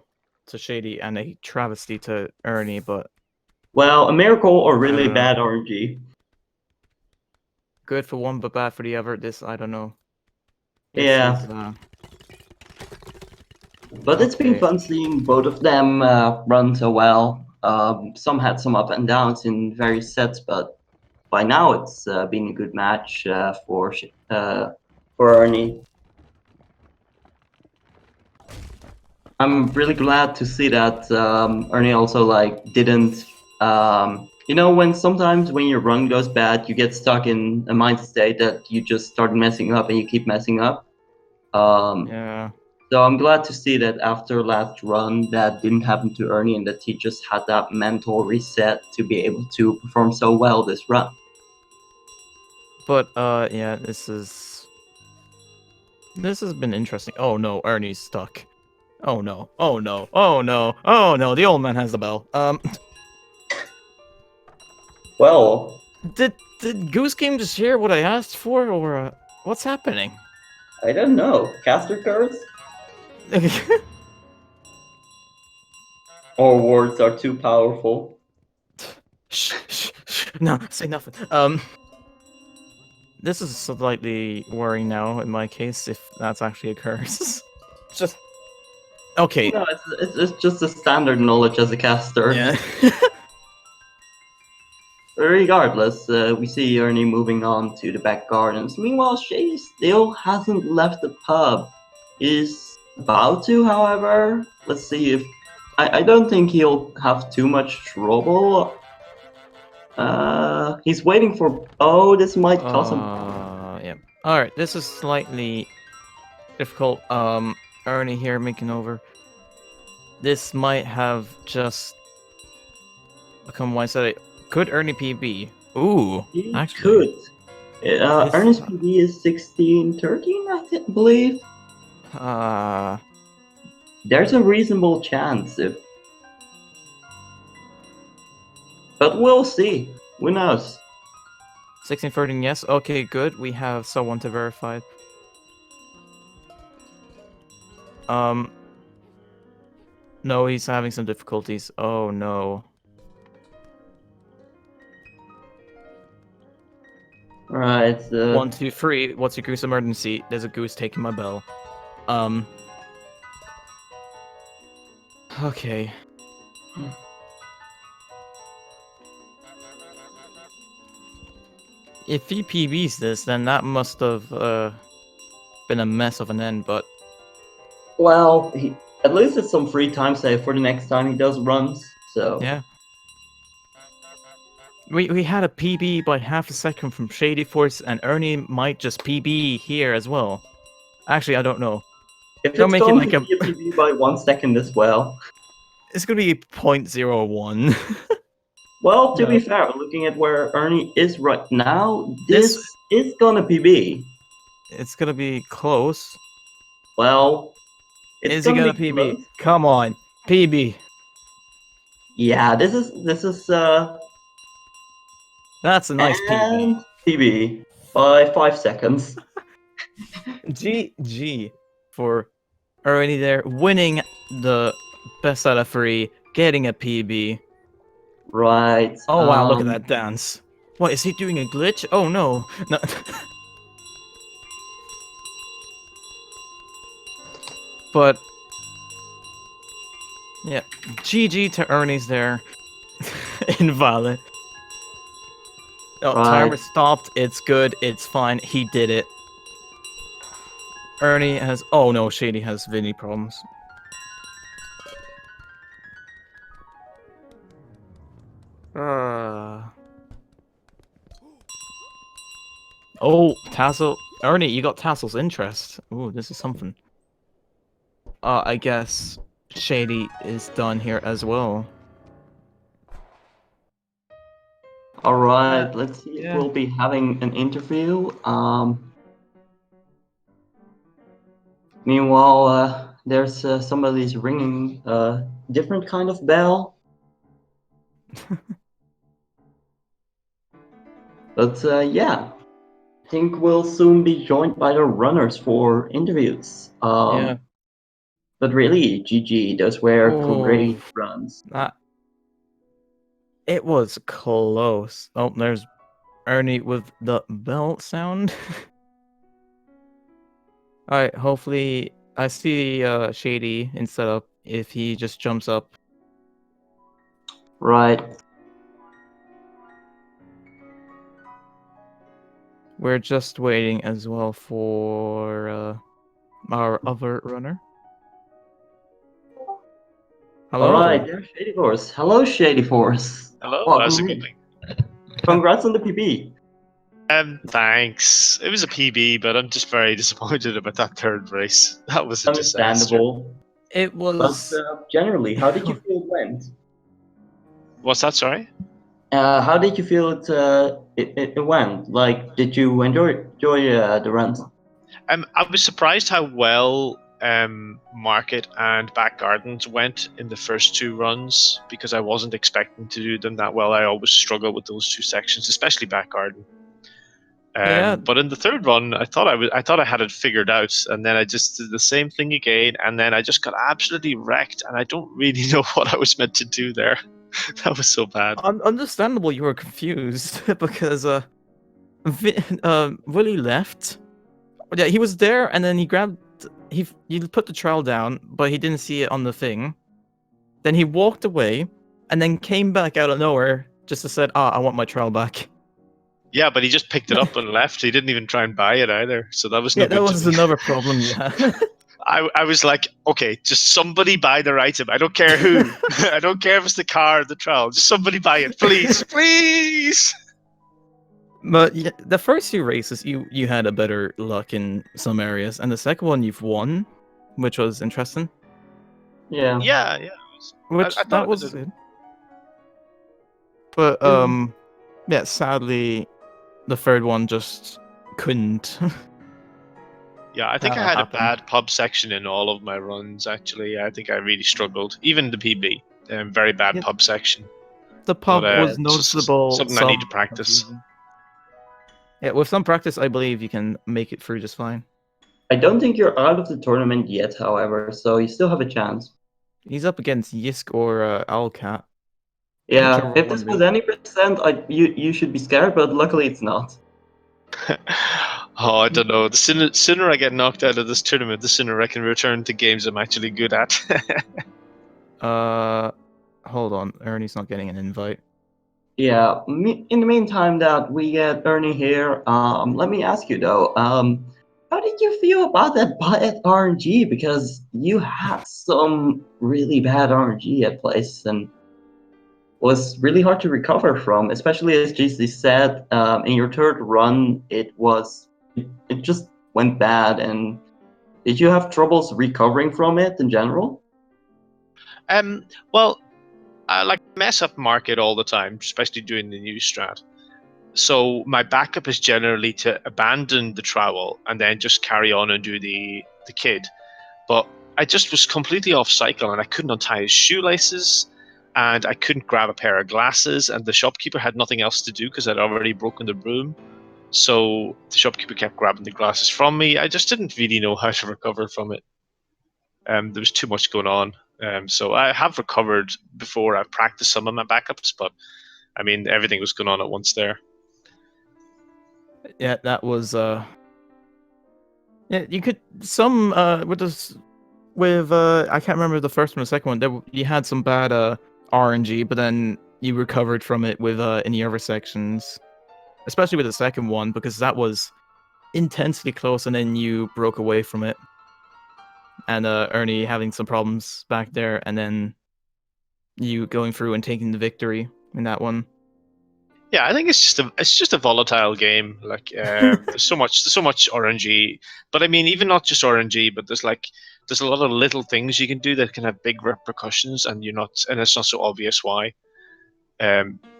to Shady and a travesty to Ernie, but Well, a miracle or really bad RNG. good for one but bad for the other. This, I don't know. This Yeah. is, But it's been okay. fun seeing both of them run so well. Some had some up and downs in various sets, but by now it's been a good match for Ernie. I'm really glad to see that Ernie also like didn't. You know, when sometimes when your run goes bad, you get stuck in a mind state that you just start messing up and you keep messing up. Yeah. So I'm glad to see that after last run that didn't happen to Ernie and that he just had that mental reset to be able to perform so well this run. But, yeah, this has been interesting. Oh no, Ernie's stuck. Oh no, oh no, oh no, oh no, the old man has the bell. Well, Did Goose Game just hear what I asked for, or, what's happening? I don't know. Caster cards or words are too powerful. Shh, shh, shh, no, say nothing. This is slightly worrying now in my case, if that's actually occurs. Just okay. No, it's just a standard knowledge as a caster. Yeah. Regardless, we see Ernie moving on to the back gardens. Meanwhile, Shay still hasn't left the pub. He's about to, however. Let's see if... I don't think he'll have too much trouble. He's waiting for... Oh, this might cost him... Yeah. Alright, this is slightly difficult. Ernie here making over. This might have just become one-sided. Could Ernie PB? Ooh, He actually. could. Ernie's PB is 16-13, I believe. There's a reasonable chance if... But we'll see. Who knows? 16-13, yes. Okay, good. We have someone to verify. No, he's having some difficulties. Oh no. Right. 1, 2, 3. What's your goose emergency? There's a goose taking my bell. Okay. If he PBs this, then that must have been a mess of an end, but... Well, at least it's some free time save for the next time he does runs, so... Yeah. We had a PB by half a second from Shadyforce, and Ernie might just PB here as well. Actually, I don't know. If Don't it's make it going like to be a PB by 1 second as well... It's gonna be 0.01. Well, to No. be fair, looking at where Ernie is right now, this is gonna PB. It's gonna be close. Well, It's Is he gonna gonna be PB? close. Come on, PB. Yeah, this is That's a nice PB. and PB by 5 seconds. GG for already there, winning the best out of 3, getting a PB. Right. Oh wow, look at that dance. What, is he doing a glitch? Oh no. No. But yeah, GG to Ernie's there. Invalid. Oh, Right. timer stopped. It's good. It's fine. He did it. Ernie has. Oh no, Shady has Vinny problems. Oh, Tassel. Ernie, you got Tassel's interest. Ooh, this is something. I guess Shady is done here as well. All right. Let's see if Yeah. we'll be having an interview. Meanwhile, there's somebody's ringing a different kind of bell. But yeah, I think we'll soon be joined by the runners for interviews. Yeah. But really, GG, those were Oh, great runs. it was close. Oh, there's Ernie with the bell sound. Alright, hopefully I see Shady in setup if he just jumps up. Right. We're just waiting as well for our other runner. All Hello. right, there's Shadyforce. Hello, Shadyforce. Hello, Well, how's it going? congrats on the PB. Thanks. It was a PB, but I'm just very disappointed about that third race. That was a disaster. Understandable. It But was generally, how did you feel it went? What's that, sorry? How did you feel it went? Like, did you enjoy the runs? I was surprised how well Market and Back Gardens went in the first 2 runs because I wasn't expecting to do them that well. I always struggle with those 2 sections, especially Back Garden. Yeah. But in the third run, I thought I had it figured out, and then I just did the same thing again, and then I just got absolutely wrecked, and I don't really know what I was meant to do there. That was so bad. Understandable you were confused because Willie left. Yeah, he was there and then he put the trowel down, but he didn't see it on the thing. Then he walked away and then came back out of nowhere just to say, I want my trowel back. Yeah, but he just picked it up and left. He didn't even try and buy it either, so that was no Yeah, that good was to me. another problem you had. I was like, okay, just somebody buy their item. I don't care who. I don't care if it's the car or the trowel. Just somebody buy it, please, please. But yeah, the first 2 races you had a better luck in some areas, and the second one you've won, which was interesting. Yeah. Yeah. Which I thought that it was was good. But yeah, sadly, the third one just couldn't. Yeah, I think I had a happen. bad pub section in all of my runs, actually. I think I really struggled. Even the PB. Very bad Yeah. pub section. The pub But, was it's just noticeable. something I need to practice. Confusion. Yeah, with some practice, I believe you can make it through just fine. I don't think you're out of the tournament yet, however, so you still have a chance. He's up against Yisk or Owlcat. Yeah, Whichever if one this of was these. any percent, you should be scared, but luckily it's not. Oh, I don't know. The sooner I get knocked out of this tournament, the sooner I can return to games I'm actually good at. Hold on. Ernie's not getting an invite. Yeah. In the meantime, that we get Ernie here, let me ask you though, how did you feel about that bad RNG? Because you had some really bad RNG at places and was really hard to recover from, especially as GC said, in your third run, it just went bad. And did you have troubles recovering from it in general? Well, I like mess up Market all the time, especially doing the new strat. So my backup is generally to abandon the trowel and then just carry on and do the kid. But I just was completely off cycle, and I couldn't untie his shoelaces, and I couldn't grab a pair of glasses, and the shopkeeper had nothing else to do because I'd already broken the broom. So the shopkeeper kept grabbing the glasses from me. I just didn't really know how to recover from it. There was too much going on. So I have recovered before. I've practiced some of my backups, but I mean, everything was going on at once there. Yeah, that was yeah, you could some with this with I can't remember the first one or the second one. You had some bad RNG, but then you recovered from it with in the other sections, especially with the second one because that was intensely close, and then you broke away from it, and Ernie having some problems back there, and then you going through and taking the victory in that one. Yeah, I think it's just a volatile game. Like there's so much RNG, but I mean even not just RNG, but there's a lot of little things you can do that can have big repercussions, and it's not so obvious why.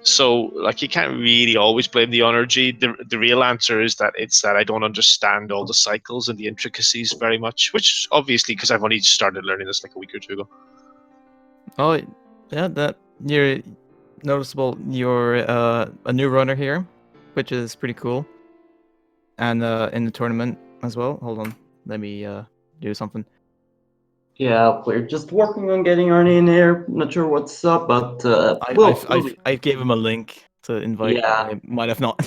So like you can't really always blame the RNG. The real answer is that I don't understand all the cycles and the intricacies very much, which obviously because I've only started learning this like a week or two ago. Oh, yeah, that you're noticeable. You're a new runner here, which is pretty cool. And in the tournament as well. Hold on, let me do something. Yeah, we're just working on getting Arnie in here. Not sure what's up, but I gave him a link to invite. Yeah. I might have not.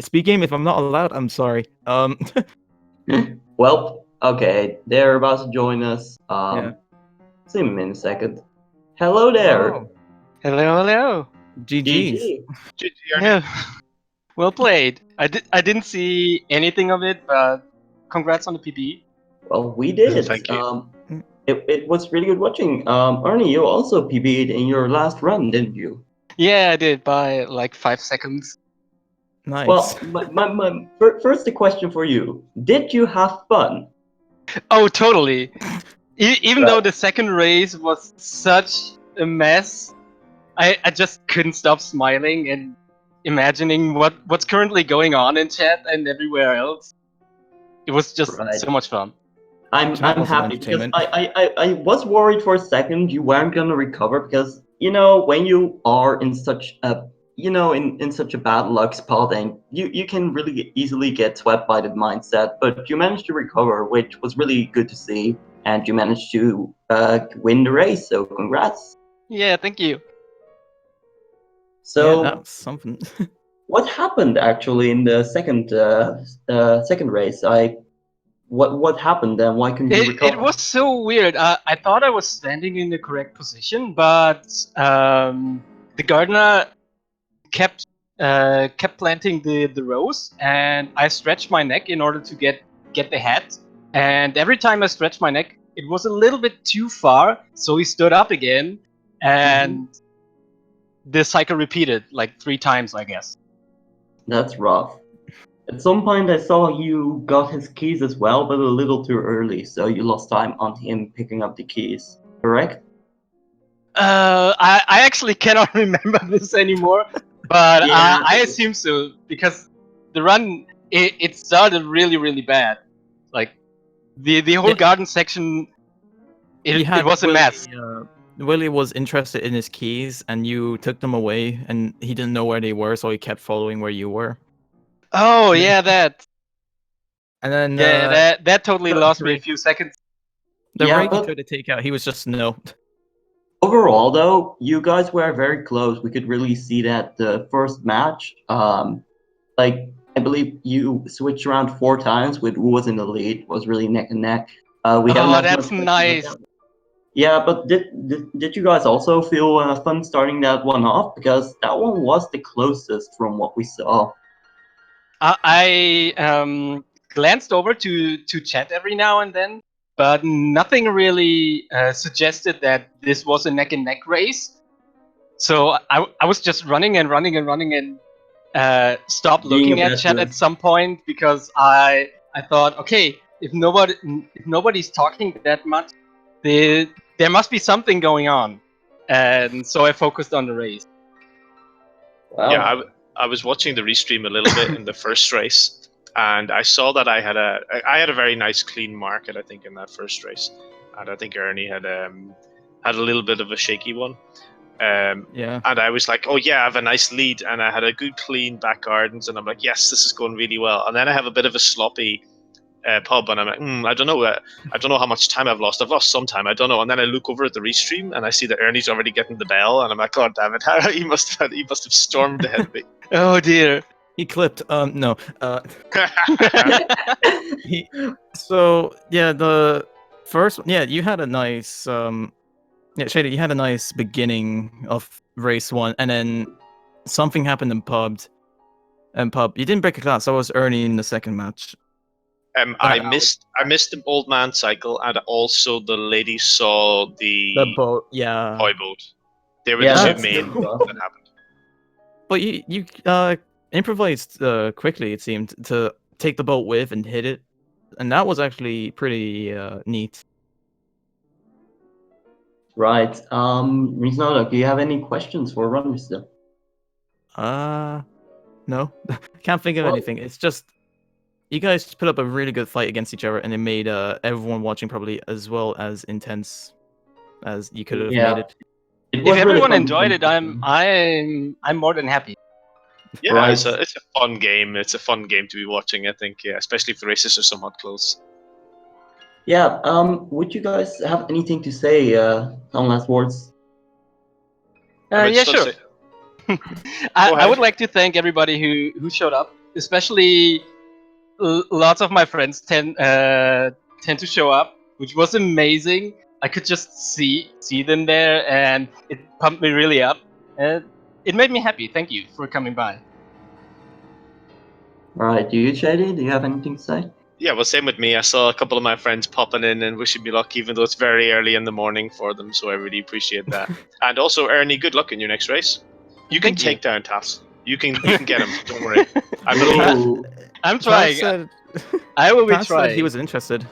SpeedGame, if I'm not allowed, I'm sorry. Well, okay, they're about to join us. Yeah. See them in a second. Hello there. Oh, Hello. GG's. GG. Yeah. Well played. I didn't see anything of it, but congrats on the PB. Well, we did. Thank you. It was really good watching. Arnie, you also PB'd in your last run, didn't you? Yeah, I did by like 5 seconds. Nice. Well, first the question for you: did you have fun? Oh, totally. Even Right. though the second race was such a mess, I just couldn't stop smiling and imagining what's currently going on in chat and everywhere else. It was just Right. so much fun. I'm Chat was an happy because entertainment. I was worried for a second you weren't gonna recover because when you are in such a in such a bad luck spot and you can really easily get swept by the mindset, but you managed to recover, which was really good to see, and you managed to win the race. So congrats. Yeah, thank you. So Yeah, that's something. what happened actually in the second race? What happened and why couldn't you recover? It was so weird. I thought I was standing in the correct position, but the gardener kept planting the rows, and I stretched my neck in order to get the hat. And every time I stretched my neck, it was a little bit too far, so he stood up again, and the cycle repeated like 3 times, I guess. That's rough. At some point, I saw you got his keys as well, but a little too early, so you lost time on him picking up the keys. Correct? I actually cannot remember this anymore, but Yeah. I assume so because the run it started really bad. Like the whole Yeah. garden section, You it had was a Willie, mess. Willie was interested in his keys, and you took them away, and he didn't know where they were, so he kept following where you were. Oh yeah, that. And then Yeah, that totally the lost me a rate- few seconds. the Yeah, rate he but- tried to take out, he was just no. Overall, though, you guys were very close. We could really see that the first match. Like I believe you switched around 4 times with who was in the lead. It was really neck and neck. We haven't Oh, had that's much- nice. Yeah, but did you guys also feel fun starting that one off? Because that one was the closest from what we saw. I glanced over to chat every now and then, but nothing really suggested that this was a neck and neck race. So I was just running and stopped Being looking a at chat veteran. at some point because I thought, okay, if nobody's talking that much, there must be something going on, and so I focused on the race. Wow. Yeah, I was watching the restream a little bit in the first race, and I saw that I had a very nice clean market, I think, in that first race, and I think Ernie had a little bit of a shaky one. Yeah. And I was like, oh yeah, I have a nice lead, and I had a good clean back gardens, and I'm like, yes, this is going really well. And then I have a bit of a sloppy pub, and I'm like, I don't know. I don't know how much time I've lost. I've lost some time. I don't know. And then I look over at the restream, and I see that Ernie's already getting the bell, and I'm like, God damn it! He must have stormed ahead of me. Oh dear. He clipped. No. So yeah, the first. Yeah, you had a nice. Yeah, Shady, you had a nice beginning of race 1, and then something happened in pub. And pub, you didn't break a class. I was Ernie in the second match. I missed the old man cycle, and also the lady saw the boat. Yeah. toy boat. They were Yeah, the that's two main true. things that happened. But you improvised quickly. It seemed to take the boat with and hit it, and that was actually pretty neat. Right. Riznoda, do you have any questions for Ron still? No, can't think of Well- anything. It's just you guys put up a really good fight against each other, and it made everyone watching probably as well as intense as you could have Yeah. made it. It If was really everyone fun enjoyed it, to- I'm more than happy. Yeah, Right. it's a fun game. It's a fun game to be watching, I think. Yeah, especially if the races are somewhat close. Yeah. Would you guys have anything to say? Some last words. I Yeah, just sure. want to say- I ahead. would like to thank everybody who showed up, especially lots of my friends tend to show up, which was amazing. I could just see them there, and it pumped me really up. It made me happy. Thank you for coming by. Right. Do you, Shady? Do you have anything to say? Yeah, well, same with me. I saw a couple of my friends popping in and wishing me luck, even though it's very early in the morning for them. So I really appreciate that. And also, Ernie, good luck in your next race. You can Thank you. take down Tass. You can get him. Don't worry. I believe. Ooh. I'm Taz trying. said, I will be Taz said trying. he was interested.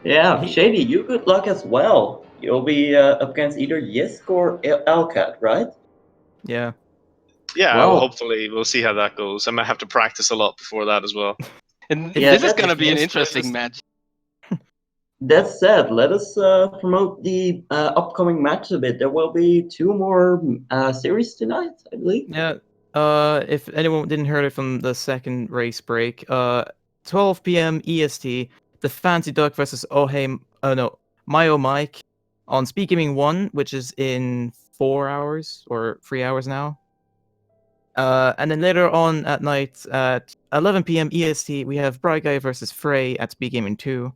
Yeah, He- Shady, you good luck as well. You'll be up against either Yisk or Alcat, right? Yeah. Yeah, Well- hopefully we'll see how that goes. I might have to practice a lot before that as well. And Yeah, this is that's gonna be an most interesting precious. match. That said, let us promote the upcoming match a bit. There will be 2 more series tonight, I believe. Yeah. If anyone didn't hear it from the second race break, 12 p.m. EST, the Fancy Duck versus Mayo Mike on SpeedGaming 1, which is in 4 hours or 3 hours now. And then later on at night at 11 p.m. EST, we have Bright Guy versus Frey at SpeedGaming 2.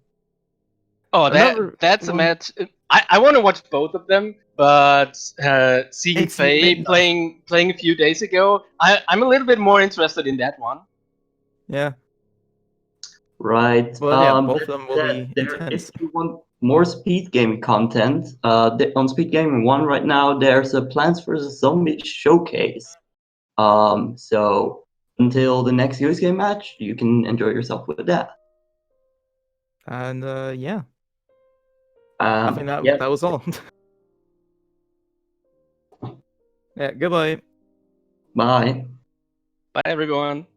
Oh, Another that's a one- match. I want to watch both of them, but seeing It's Faye mid- playing a few days ago, I'm a little bit more interested in that one. Yeah. Right. Well, yeah, both of them will be If intense. you want more speed game content, on Speed Gaming 1 right now, there's a Plants vs. Zombies showcase. So until the next US game match, you can enjoy yourself with that. And yeah, I think that Yeah. that was all. Yeah, goodbye. Bye. Bye, everyone.